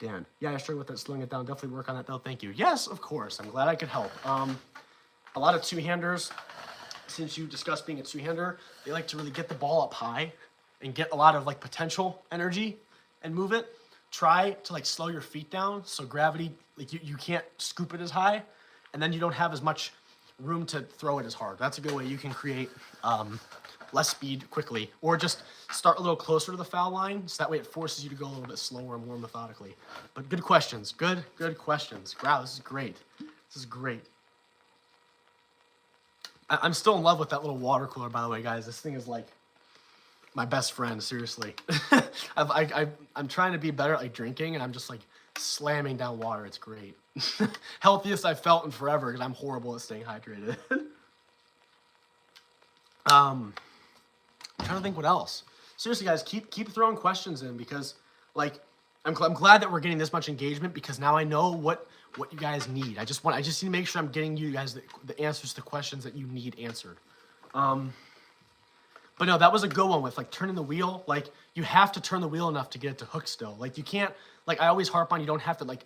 Dan, yeah, I struggle with that, slowing it down. Definitely work on that though. Thank you. Yes, of course. I'm glad I could help. A lot of two-handers, since you discussed being a two-hander, they like to really get the ball up high and get a lot of like potential energy and move it. Try to like slow your feet down so gravity, like you can't scoop it as high, and then you don't have as much room to throw it as hard. That's a good way you can create less speed quickly, or just start a little closer to the foul line, so that way it forces you to go a little bit slower and more methodically. But good questions. Good questions. Wow, this is great. This is great. I'm still in love with that little water cooler, by the way, guys. This thing is like my best friend, seriously. I'm trying to be better at like drinking, and I'm just like slamming down water. It's great. Healthiest I've felt in forever, because I'm horrible at staying hydrated. I'm trying to think what else. seriously, guys, keep throwing questions in, because like I'm glad that we're getting this much engagement, because now I know what you guys need. I just need to make sure I'm getting you guys the answers to questions that you need answered. But no, that was a good one with like turning the wheel. Like you have to turn the wheel enough to get it to hook still. Like you can't, like I always harp on, you don't have to like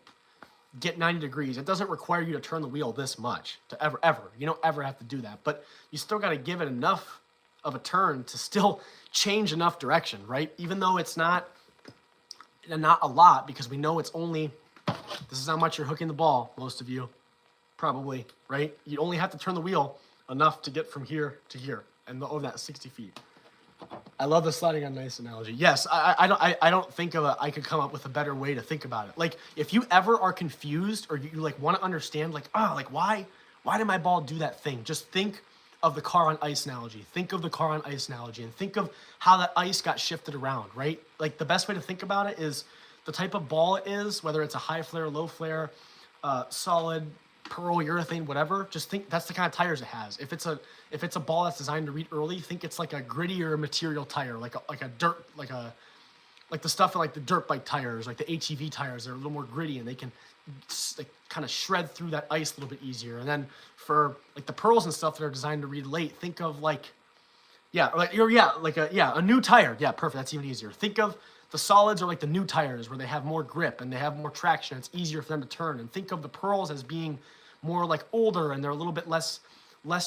get 90 degrees. It doesn't require you to turn the wheel this much to ever. You don't ever have to do that, but you still got to give it enough of a turn to still change enough direction, right? Even though it's not a lot, because we know it's only, this is how much you're hooking the ball, most of you, probably, right? You only have to turn the wheel enough to get from here to here, and over that 60 feet. I love the sliding on ice analogy. Yes, I don't think I could come up with a better way to think about it. Like if you ever are confused, or you like want to understand, like, like why did my ball do that thing? Just think of the car on ice analogy. Think of the car on ice analogy, and think of how that ice got shifted around, right? Like the best way to think about it is the type of ball it is, whether it's a high flare, low flare, solid, pearl, urethane, whatever. Just think that's the kind of tires it has. If it's a ball that's designed to read early, think it's like a grittier material tire, like a dirt, like the stuff like the dirt bike tires, like the HEV tires. They're a little more gritty, and they can like kind of shred through that ice a little bit easier. And then for like the pearls and stuff that are designed to read late, think of like a new tire. Yeah, perfect. That's even easier. Think of the solids are like the new tires, where they have more grip and they have more traction. It's easier for them to turn. And think of the pearls as being more like older, and they're a little bit less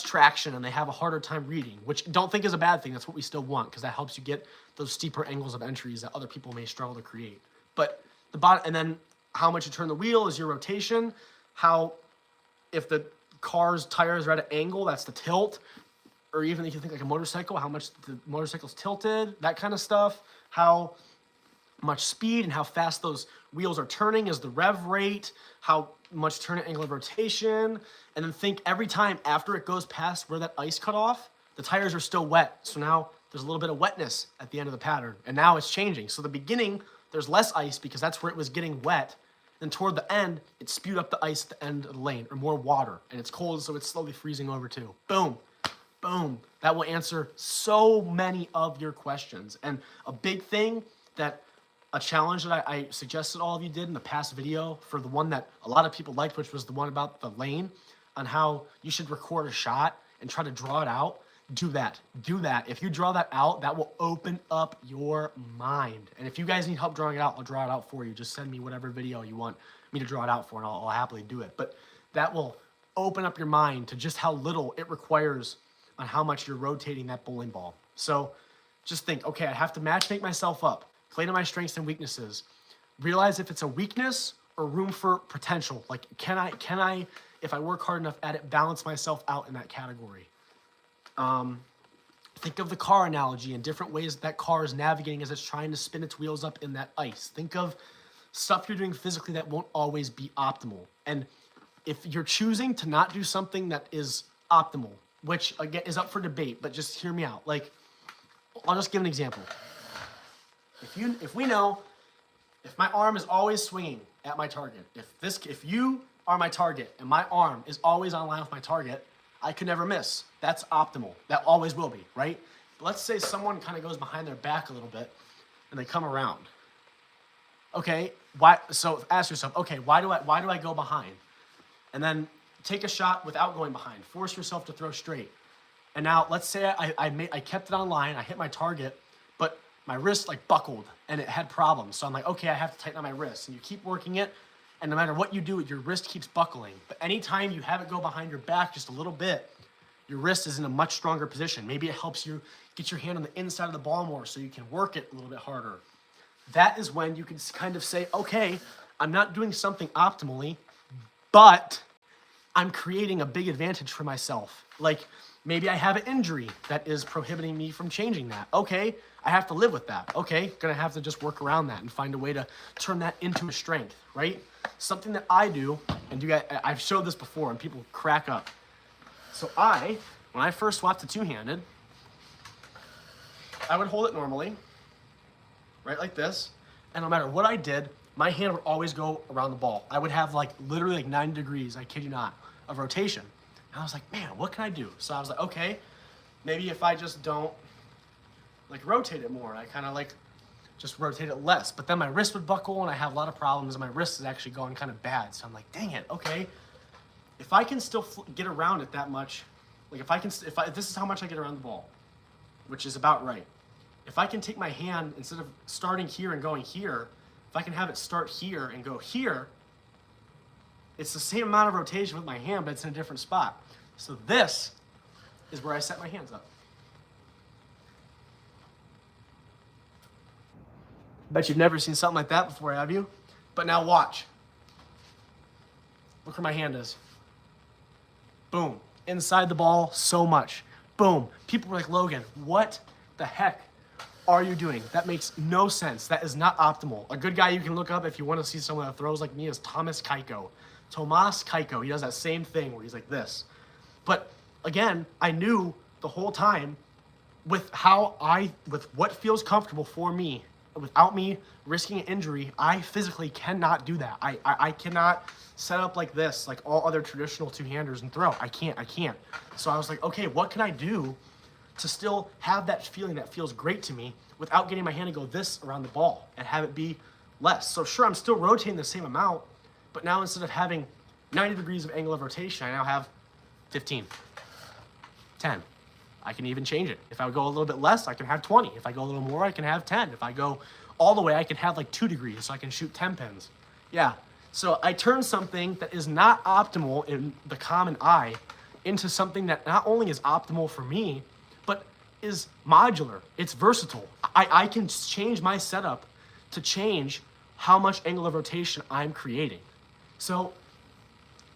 traction, and they have a harder time reading, which don't think is a bad thing. That's what we still want, because that helps you get those steeper angles of entries that other people may struggle to create. But the bottom, and then how much you turn the wheel is your rotation. How, if the car's tires are at an angle, that's the tilt. Or even if you think like a motorcycle, how much the motorcycle's tilted, that kind of stuff. How much speed and how fast those wheels are turning is the rev rate. How much turn angle of rotation. And then think every time after it goes past where that ice cut off, the tires are still wet. So now there's a little bit of wetness at the end of the pattern, and now it's changing. So the beginning, there's less ice because that's where it was getting wet. Then toward the end, it spewed up the ice at the end of the lane, or more water, and it's cold, so it's slowly freezing over too. Boom, boom. That will answer so many of your questions. And a big thing a challenge that I suggested all of you did in the past video, for the one that a lot of people liked, which was the one about the lane, on how you should record a shot and try to draw it out. Do that. If you draw that out, that will open up your mind. And if you guys need help drawing it out, I'll draw it out for you. Just send me whatever video you want me to draw it out for, and I'll happily do it. But that will open up your mind to just how little it requires on how much you're rotating that bowling ball. So just think, okay, I have to make myself up. Play to my strengths and weaknesses. Realize if it's a weakness or room for potential. Like, can I, if I work hard enough at it, balance myself out in that category? Think of the car analogy and different ways that car is navigating as it's trying to spin its wheels up in that ice. Think of stuff you're doing physically that won't always be optimal. And if you're choosing to not do something that is optimal, which again is up for debate, but just hear me out. Like, I'll just give an example. If we know, if my arm is always swinging at my target, if you are my target and my arm is always on line with my target, I could never miss. That's optimal. That always will be, right? But let's say someone kind of goes behind their back a little bit and they come around. Okay, why? So ask yourself, okay, why do I go behind? And then take a shot without going behind. Force yourself to throw straight. And now let's say I kept it on line, I hit my target, but my wrist like buckled and it had problems. So I'm like, okay, I have to tighten up my wrist. And you keep working it, and no matter what you do, your wrist keeps buckling. But anytime you have it go behind your back just a little bit, your wrist is in a much stronger position. Maybe it helps you get your hand on the inside of the ball more so you can work it a little bit harder. That is when you can kind of say, okay, I'm not doing something optimally, but I'm creating a big advantage for myself. Like, maybe I have an injury that is prohibiting me from changing that. Okay, I have to live with that. Okay, gonna have to just work around that and find a way to turn that into a strength, right? Something that I do, and you guys, I've showed this before and people crack up. So when I first swapped to two-handed, I would hold it normally, right, like this, and no matter what I did, my hand would always go around the ball. I would have like literally like 90 degrees, I kid you not, of rotation. And I was like, man, what can I do? So I was like, okay, maybe if I just don't like rotate it more. I kind of like just rotate it less. But then my wrist would buckle and I have a lot of problems and my wrist is actually going kind of bad. So I'm like, dang it, okay. If I can still get around it that much, like if this is how much I get around the ball, which is about right. If I can take my hand, instead of starting here and going here, if I can have it start here and go here, it's the same amount of rotation with my hand, but it's in a different spot. So this is where I set my hands up. Bet you've never seen something like that before, have you? But now watch. Look where my hand is. Boom. Inside the ball so much. Boom. People were like, Logan, what the heck are you doing? That makes no sense. That is not optimal. A good guy you can look up if you want to see someone that throws like me is Tomas Kaiko. He does that same thing where he's like this. But again, I knew the whole time with what feels comfortable for me, without me risking an injury, I physically cannot do that. I cannot set up like this, like all other traditional two-handers and throw. I can't. So I was like, okay, what can I do to still have that feeling that feels great to me without getting my hand to go this around the ball and have it be less? So sure, I'm still rotating the same amount, but now instead of having 90 degrees of angle of rotation, I now have 15, 10. I can even change it. If I go a little bit less, I can have 20. If I go a little more, I can have 10. If I go all the way, I can have like 2 degrees, so I can shoot 10 pins. Yeah, so I turn something that is not optimal in the common eye into something that not only is optimal for me, but is modular. It's versatile. I can change my setup to change how much angle of rotation I'm creating. So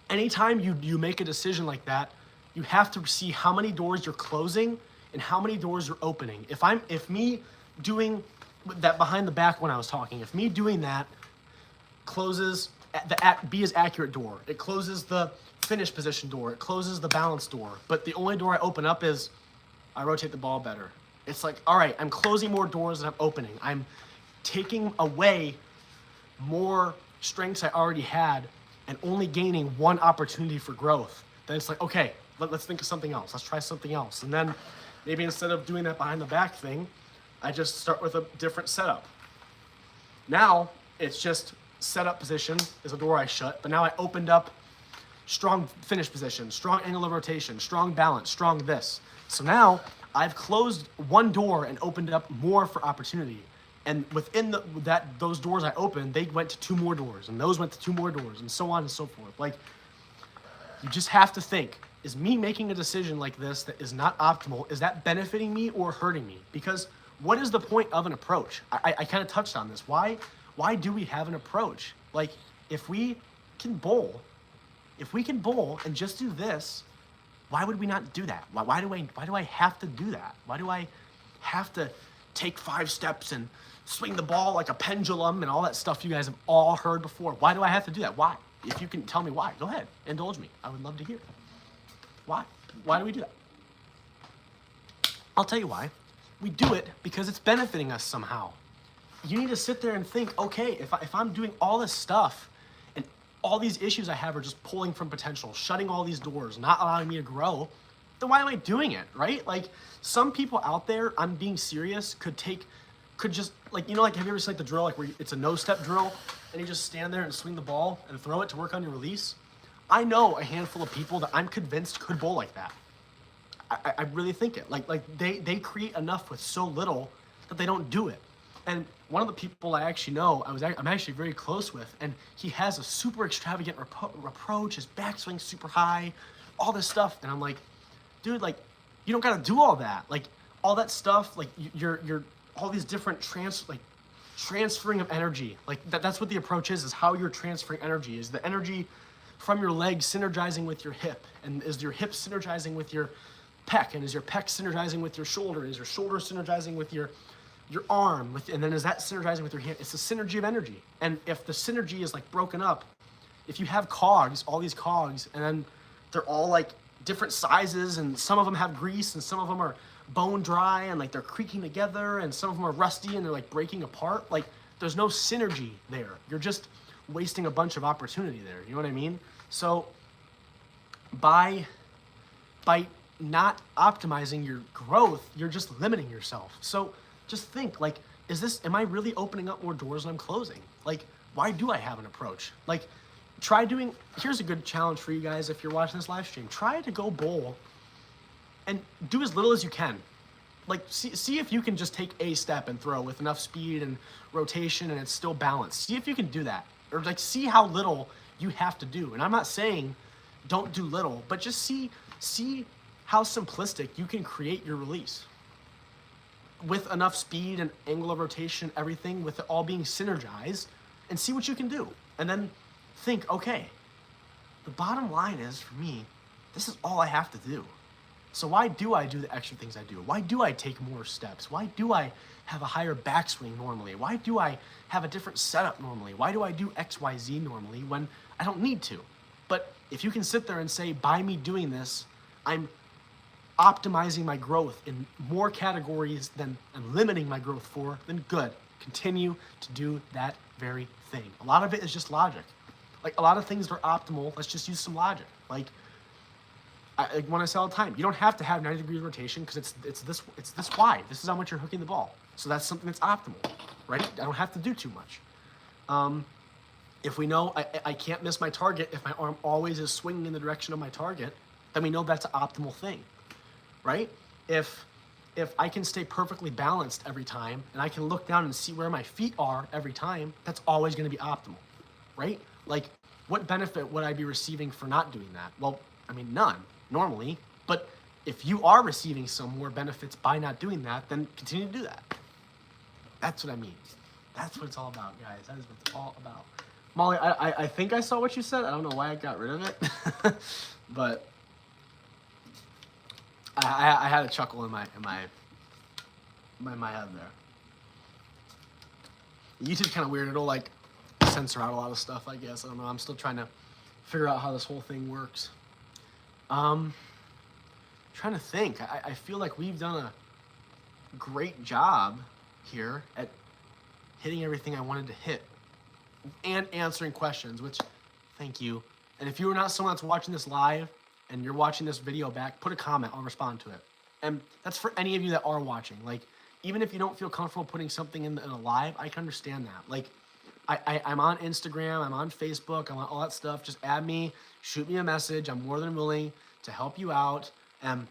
anytime you make a decision like that, you have to see how many doors you're closing and how many doors you're opening. If me doing that behind the back when I was talking, if me doing that closes the be as accurate door, it closes the finish position door, it closes the balance door, but the only door I open up is I rotate the ball better. It's like, all right, I'm closing more doors than I'm opening. I'm taking away more strengths I already had and only gaining one opportunity for growth. Then it's like, okay, let's think of something else. Let's try something else. And then maybe instead of doing that behind the back thing, I just start with a different setup. Now it's just setup position is a door I shut, but now I opened up strong finish position, strong angle of rotation, strong balance, strong this. So now I've closed one door and opened up more for opportunity. And within those doors I opened, they went to 2 more doors, and those went to 2 more doors, and so on and so forth. Like, you just have to think, is me making a decision like this that is not optimal, is that benefiting me or hurting me? Because what is the point of an approach? I kind of touched on this. Why do we have an approach? Like, if we can bowl and just do this, why would we not do that? Why do I have to do that? Why do I have to take 5 steps and swing the ball like a pendulum and all that stuff you guys have all heard before? Why do I have to do that? Why? If you can tell me why, go ahead, indulge me. I would love to hear. Why? Why do we do that? I'll tell you why. We do it because it's benefiting us somehow. You need to sit there and think, okay, if I'm doing all this stuff and all these issues I have are just pulling from potential, shutting all these doors, not allowing me to grow, then why am I doing it, right? Like, some people out there, I'm being serious, could just, like, like, have you ever seen like the drill, like where it's a no-step drill, and you just stand there and swing the ball and throw it to work on your release? I know a handful of people that I'm convinced could bowl like that. I really think it. Like they create enough with so little that they don't do it. And one of the people I actually know, I'm actually very close with, and he has a super extravagant approach, his backswing super high, all this stuff, and I'm like, dude, like, you don't gotta do all that. Like, all that stuff, like, you're all these different transferring of energy. Like, that's what the approach is how you're transferring energy. Is the energy from your leg synergizing with your hip? And is your hip synergizing with your pec? And is your pec synergizing with your shoulder? Is your shoulder synergizing with your arm? And then is that synergizing with your hand? It's a synergy of energy. And if the synergy is like broken up, if you have cogs, all these cogs, and then they're all like different sizes, and some of them have grease, and some of them are bone dry, and like they're creaking together, and some of them are rusty and they're like breaking apart, like there's no synergy there. You're just wasting a bunch of opportunity there. You know what I mean? So by not optimizing your growth, you're just limiting yourself. So just think, like, am I really opening up more doors than I'm closing? Like, why do I have an approach? Like, here's a good challenge for you guys if you're watching this live stream. Try to go bowl and do as little as you can. Like, see if you can just take a step and throw with enough speed and rotation and it's still balanced. See if you can do that. Or, like, see how little you have to do. And I'm not saying don't do little, but just see how simplistic you can create your release. With enough speed and angle of rotation, everything, with it all being synergized, and see what you can do. And then think, okay, the bottom line is, for me, this is all I have to do. So why do I do the extra things I do? Why do I take more steps? Why do I have a higher backswing normally? Why do I have a different setup normally? Why do I do X, Y, Z normally when I don't need to? But if you can sit there and say, by me doing this, I'm optimizing my growth in more categories than I'm limiting my growth for, then good. Continue to do that very thing. A lot of it is just logic. Like, a lot of things are optimal. Let's just use some logic. Like when I say all the time, you don't have to have 90 degrees rotation because it's this wide. This is how much you're hooking the ball. So that's something that's optimal, right? I don't have to do too much. If we know I can't miss my target, if my arm always is swinging in the direction of my target, then we know that's an optimal thing, right? If I can stay perfectly balanced every time and I can look down and see where my feet are every time, that's always going to be optimal, right? Like, what benefit would I be receiving for not doing that? Well, I mean, none, normally. But if you are receiving some more benefits by not doing that, then continue to do that. That's what I mean. That's what it's all about, guys. That is what it's all about. Molly, I think I saw what you said. I don't know why I got rid of it, but I had a chuckle in my head there. YouTube's kind of weird. It'll like censor out a lot of stuff, I guess. I don't know. I'm still trying to figure out how this whole thing works. Trying to think. I feel like we've done a great job here at hitting everything I wanted to hit and answering questions, which, thank you. And if you are not someone that's watching this live and you're watching this video back, put a comment. I'll respond to it. And that's for any of you that are watching. Like, even if you don't feel comfortable putting something in a live, I can understand that. Like, I'm on Instagram, I'm on Facebook, I'm on all that stuff. Just add me, shoot me a message. I'm more than willing to help you out. And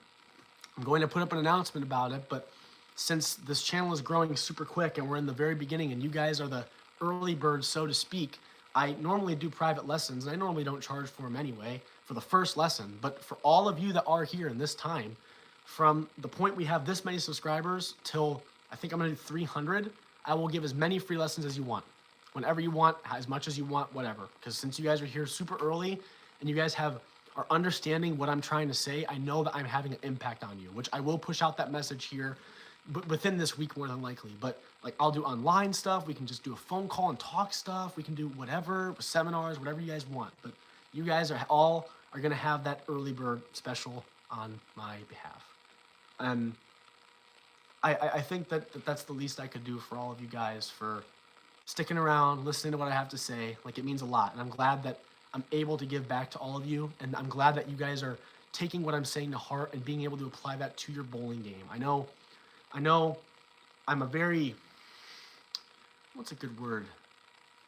I'm going to put up an announcement about it, but since this channel is growing super quick and we're in the very beginning and you guys are the early birds, so to speak, I normally do private lessons, and I normally don't charge for them anyway for the first lesson. But for all of you that are here in this time, from the point we have this many subscribers till I think I'm going to do 300, I will give as many free lessons as you want. Whenever you want, as much as you want, whatever. Because since you guys are here super early and you guys are understanding what I'm trying to say, I know that I'm having an impact on you, which I will push out that message here within this week more than likely. But like, I'll do online stuff. We can just do a phone call and talk stuff. We can do whatever, seminars, whatever you guys want. But you guys are going to have that early bird special on my behalf. And I think that's the least I could do for all of you guys for sticking around, listening to what I have to say. Like, it means a lot. And I'm glad that I'm able to give back to all of you. And I'm glad that you guys are taking what I'm saying to heart and being able to apply that to your bowling game. I know I'm a very, what's a good word?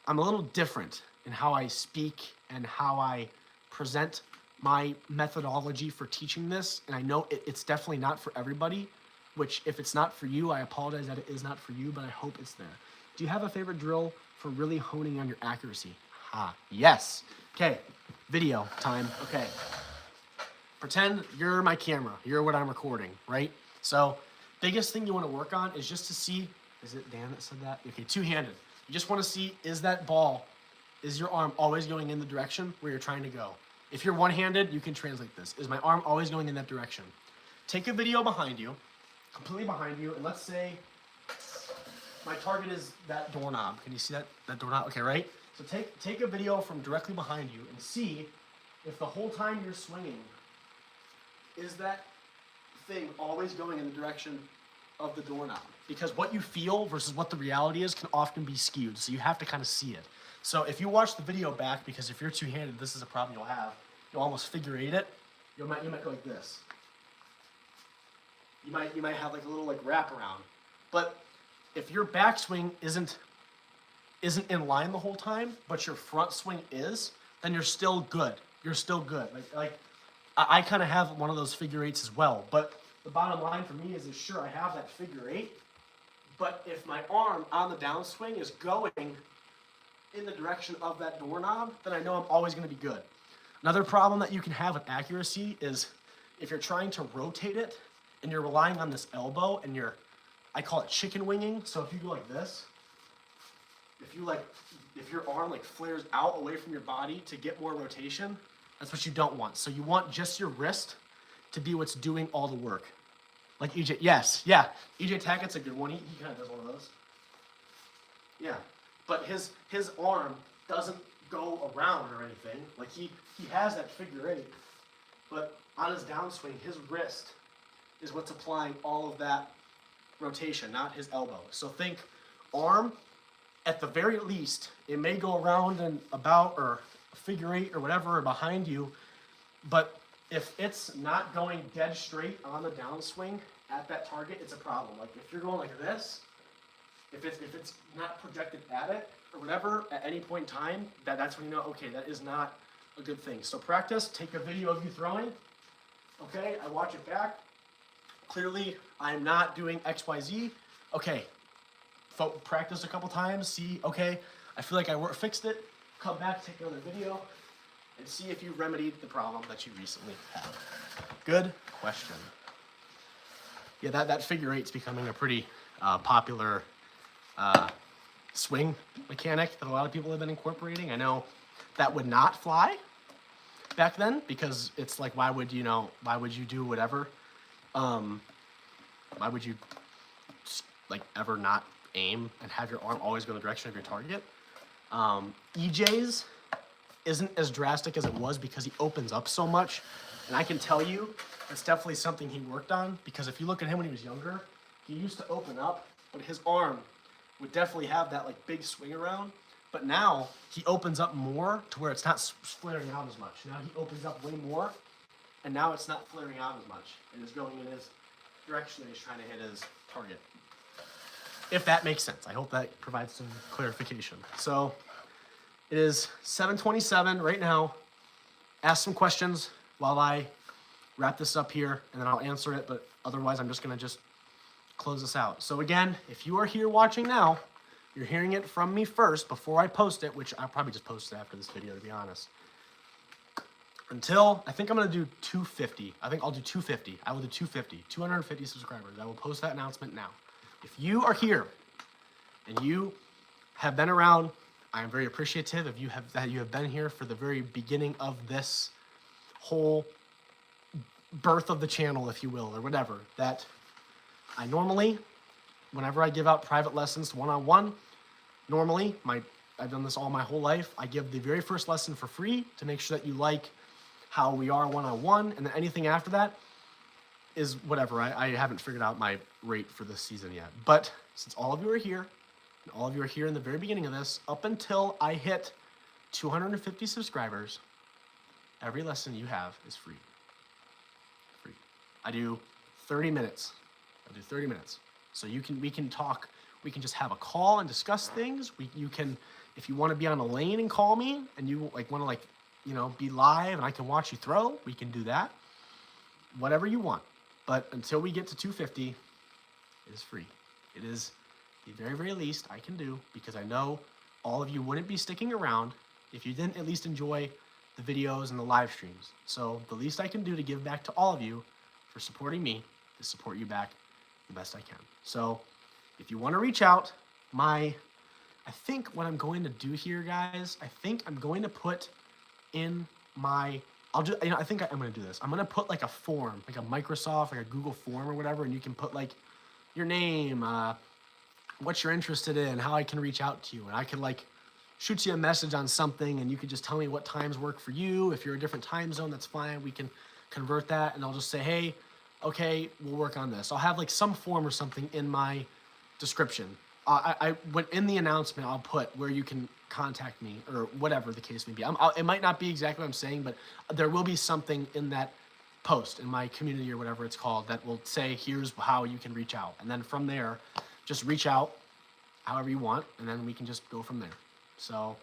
I'm a little different in how I speak and how I present my methodology for teaching this. And I know it's definitely not for everybody, which if it's not for you, I apologize that it is not for you, but I hope it's there. Do you have a favorite drill for really honing on your accuracy? Yes. Okay, video time. Okay. Pretend you're my camera. You're what I'm recording, right? So biggest thing you want to work on is just to see, is it Dan that said that? Okay, two-handed. You just want to see, is your arm always going in the direction where you're trying to go? If you're one-handed, you can translate this. Is my arm always going in that direction? Take a video behind you, completely behind you, and let's say my target is that doorknob. Can you see that doorknob? Okay, right? So take a video from directly behind you and see if the whole time you're swinging, is that thing always going in the direction of the doorknob? Because what you feel versus what the reality is can often be skewed, so you have to kind of see it. So if you watch the video back, because if you're two-handed, this is a problem you'll have. You'll almost figure eight it. You might go like this. You might have like a little like wrap around. But if your backswing isn't in line the whole time, but your front swing is, then you're still good. You're still good. I kind of have one of those figure eights as well. But the bottom line for me is sure, I have that figure eight, but if my arm on the downswing is going in the direction of that doorknob, then I know I'm always going to be good. Another problem that you can have with accuracy is if you're trying to rotate it and you're relying on this elbow and I call it chicken winging. So if you go like this, if your arm flares out away from your body to get more rotation, that's what you don't want. So you want just your wrist to be what's doing all the work. Like EJ, yes, yeah. EJ Tackett's a good one. He kind of does one of those. Yeah, but his arm doesn't go around or anything. Like he has that figure eight, but on his downswing, his wrist is what's applying all of that rotation, not his elbow. So think arm. At the very least, it may go around and about or figure eight or whatever or behind you, but if it's not going dead straight on the downswing at that target, it's a problem. Like if you're going like this, if it's not projected at it or whatever at any point in time, that's when you know, okay, that is not a good thing. So practice, take a video of you throwing. Okay, I watch it back. Clearly, I'm not doing XYZ. Okay. Practice a couple times, see, okay, I feel like I fixed it, come back, take another video, and see if you remedied the problem that you recently had. Good question. Yeah, that figure eight's becoming a pretty popular swing mechanic that a lot of people have been incorporating. I know that would not fly back then because it's like, why would you do whatever? Why would you ever not aim and have your arm always go in the direction of your target? EJ's isn't as drastic as it was because he opens up so much, and I can tell you it's definitely something he worked on, because if you look at him when he was younger, he used to open up, but his arm would definitely have that big swing around. But now he opens up more to where it's not flaring out as much. Now he opens up way more, and now it's not flaring out as much. It is going in his direction that he's trying to hit his target. If that makes sense. I hope that provides some clarification. So it is 7:27 right now. Ask some questions while I wrap this up here, and then I'll answer it, but otherwise I'm just going to close this out. So again, if you are here watching now, you're hearing it from me first before I post it, which I'll probably just post it after this video, to be honest. I think I'm going to do 250. I think I'll do 250. I will do 250 subscribers. I will post that announcement now. If you are here and you have been around, I am very appreciative of that you have been here for the very beginning of this whole birth of the channel, if you will, or whatever. That I normally, whenever I give out private lessons one-on-one, normally, I've done this all my whole life, I give the very first lesson for free to make sure that you like how we are one-on-one, and then anything after that is whatever. I haven't figured out my rate for this season yet. But since all of you are here, and all of you are here in the very beginning of this, up until I hit 250 subscribers, every lesson you have is free. Free. I do 30 minutes. So we can talk, we can just have a call and discuss things. You can, if you want to be on a lane and call me, and you want to be live and I can watch you throw, we can do that. Whatever you want. But until we get to 250, it is free. It is the very, very least I can do, because I know all of you wouldn't be sticking around if you didn't at least enjoy the videos and the live streams. So the least I can do to give back to all of you for supporting me is support you back the best I can. So if you want to reach out, I think what I'm going to do here, guys, I think I'm going to put in my, I think I'm going to do this. I'm going to put a form, a Microsoft, a Google form or whatever, and you can put your name, what you're interested in, how I can reach out to you, and I can shoot you a message on something, and you could just tell me what times work for you. If you're a different time zone, that's fine. We can convert that, and I'll just say, hey, okay, we'll work on this. I'll have some form or something in my description. In the announcement, I'll put where you can contact me or whatever the case may be. It might not be exactly what I'm saying, but there will be something in that post in my community or whatever it's called that will say, here's how you can reach out. And then from there, just reach out however you want, and then we can just go from there. So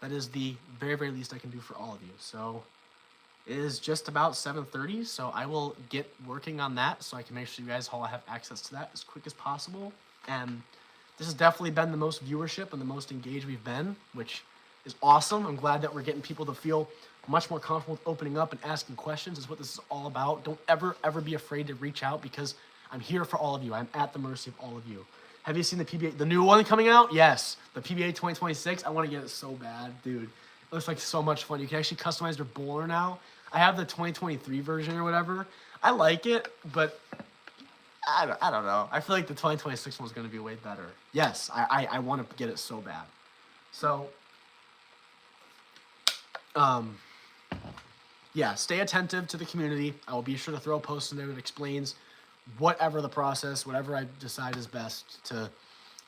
that is the very, very least I can do for all of you. So it is just about 7:30, so I will get working on that so I can make sure you guys all have access to that as quick as possible. And this has definitely been the most viewership and the most engaged we've been, which is awesome. I'm glad that we're getting people to feel much more comfortable with opening up and asking questions. Is what this is all about. Don't ever be afraid to reach out, because I'm here for all of you. I'm at the mercy of all of you. Have you seen the PBA, the new one coming out? Yes, the PBA 2026. I want to get it so bad, dude. It looks like so much fun. You can actually customize your bowler now. I have the 2023 version or whatever. I like it, but I don't know. I feel like the 2026 one's going to be way better. Yes, I want to get it so bad. So, yeah, stay attentive to the community. I will be sure to throw a post in there that explains whatever the process, whatever I decide is best to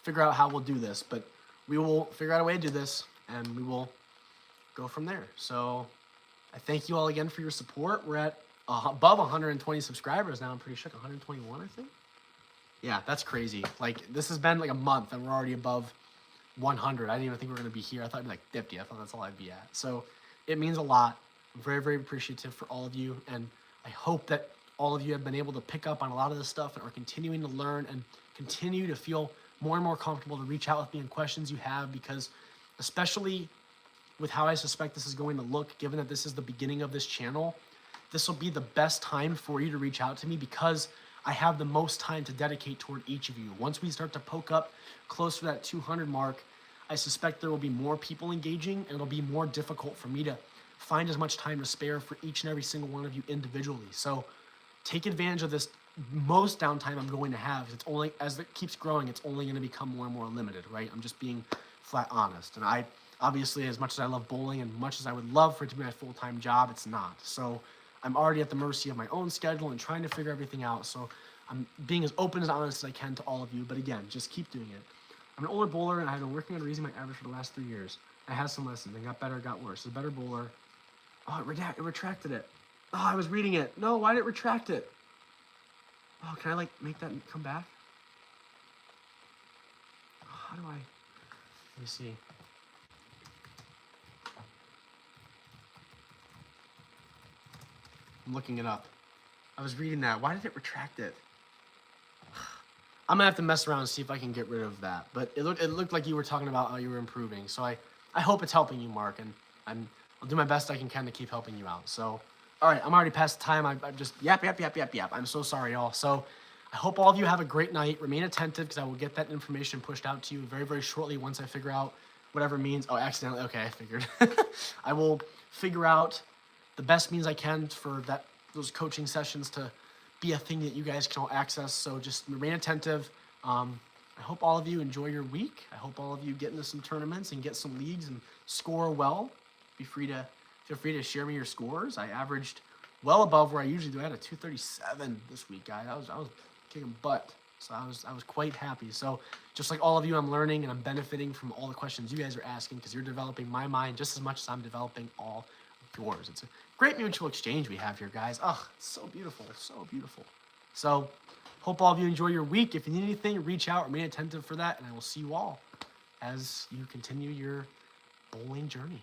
figure out how we'll do this. But we will figure out a way to do this, and we will go from there. So I thank you all again for your support. We're at above 120 subscribers now. I'm pretty sure 121, I think. Yeah, that's crazy. Like, this has been like a month, and we're already above 100. I didn't even think we were going to be here. I thought it'd be like 50. I thought that's all I'd be at. So it means a lot. I'm very, very appreciative for all of you, and I hope that all of you have been able to pick up on a lot of this stuff and are continuing to learn and continue to feel more and more comfortable to reach out with me and questions you have, because especially with how I suspect this is going to look, given that this is the beginning of this channel, this will be the best time for you to reach out to me, because I have the most time to dedicate toward each of you. Once we start to poke up close to that 200 mark, I suspect there will be more people engaging, and it'll be more difficult for me to find as much time to spare for each and every single one of you individually. So take advantage of this most downtime I'm going to have. It's only, as it keeps growing, it's only going to become more and more limited, right? I'm just being flat honest. And I, obviously, as much as I love bowling and much as I would love for it to be my full-time job, it's not. So I'm already at the mercy of my own schedule and trying to figure everything out. So I'm being as open and honest as I can to all of you. But again, just keep doing it. I'm an older bowler, and I've been working on raising my average for the last 3 years. I had some lessons. It got better, it got worse. It's a better bowler. Oh, it retracted it. Oh, I was reading it. No, why did it retract it? Oh, can I, like, make that come back? Oh, how do I? Let me see. I'm looking it up. I was reading that. Why did it retract it? I'm gonna have to mess around and see if I can get rid of that. But it looked like you were talking about how you were improving. So I hope it's helping you, Mark, and I'll do my best I can to keep helping you out. So, all right, I'm already past the time. I'm just yap. I'm so sorry, y'all. So I hope all of you have a great night. Remain attentive, because I will get that information pushed out to you very, very shortly once I figure out whatever means. Oh, accidentally. Okay, I figured. I will figure out the best means I can for those coaching sessions to be a thing that you guys can all access. So just remain attentive. I hope all of you enjoy your week. I hope all of you get into some tournaments and get some leagues and score well. Feel free to share me your scores. I averaged well above where I usually do. I had a 237 this week, guys. I was kicking butt. So I was quite happy. So just like all of you, I'm learning and I'm benefiting from all the questions you guys are asking, because you're developing my mind just as much as I'm developing all of yours. It's a great mutual exchange we have here, guys. Oh, it's so beautiful, so beautiful. So hope all of you enjoy your week. If you need anything, reach out, remain attentive for that, and I will see you all as you continue your bowling journey.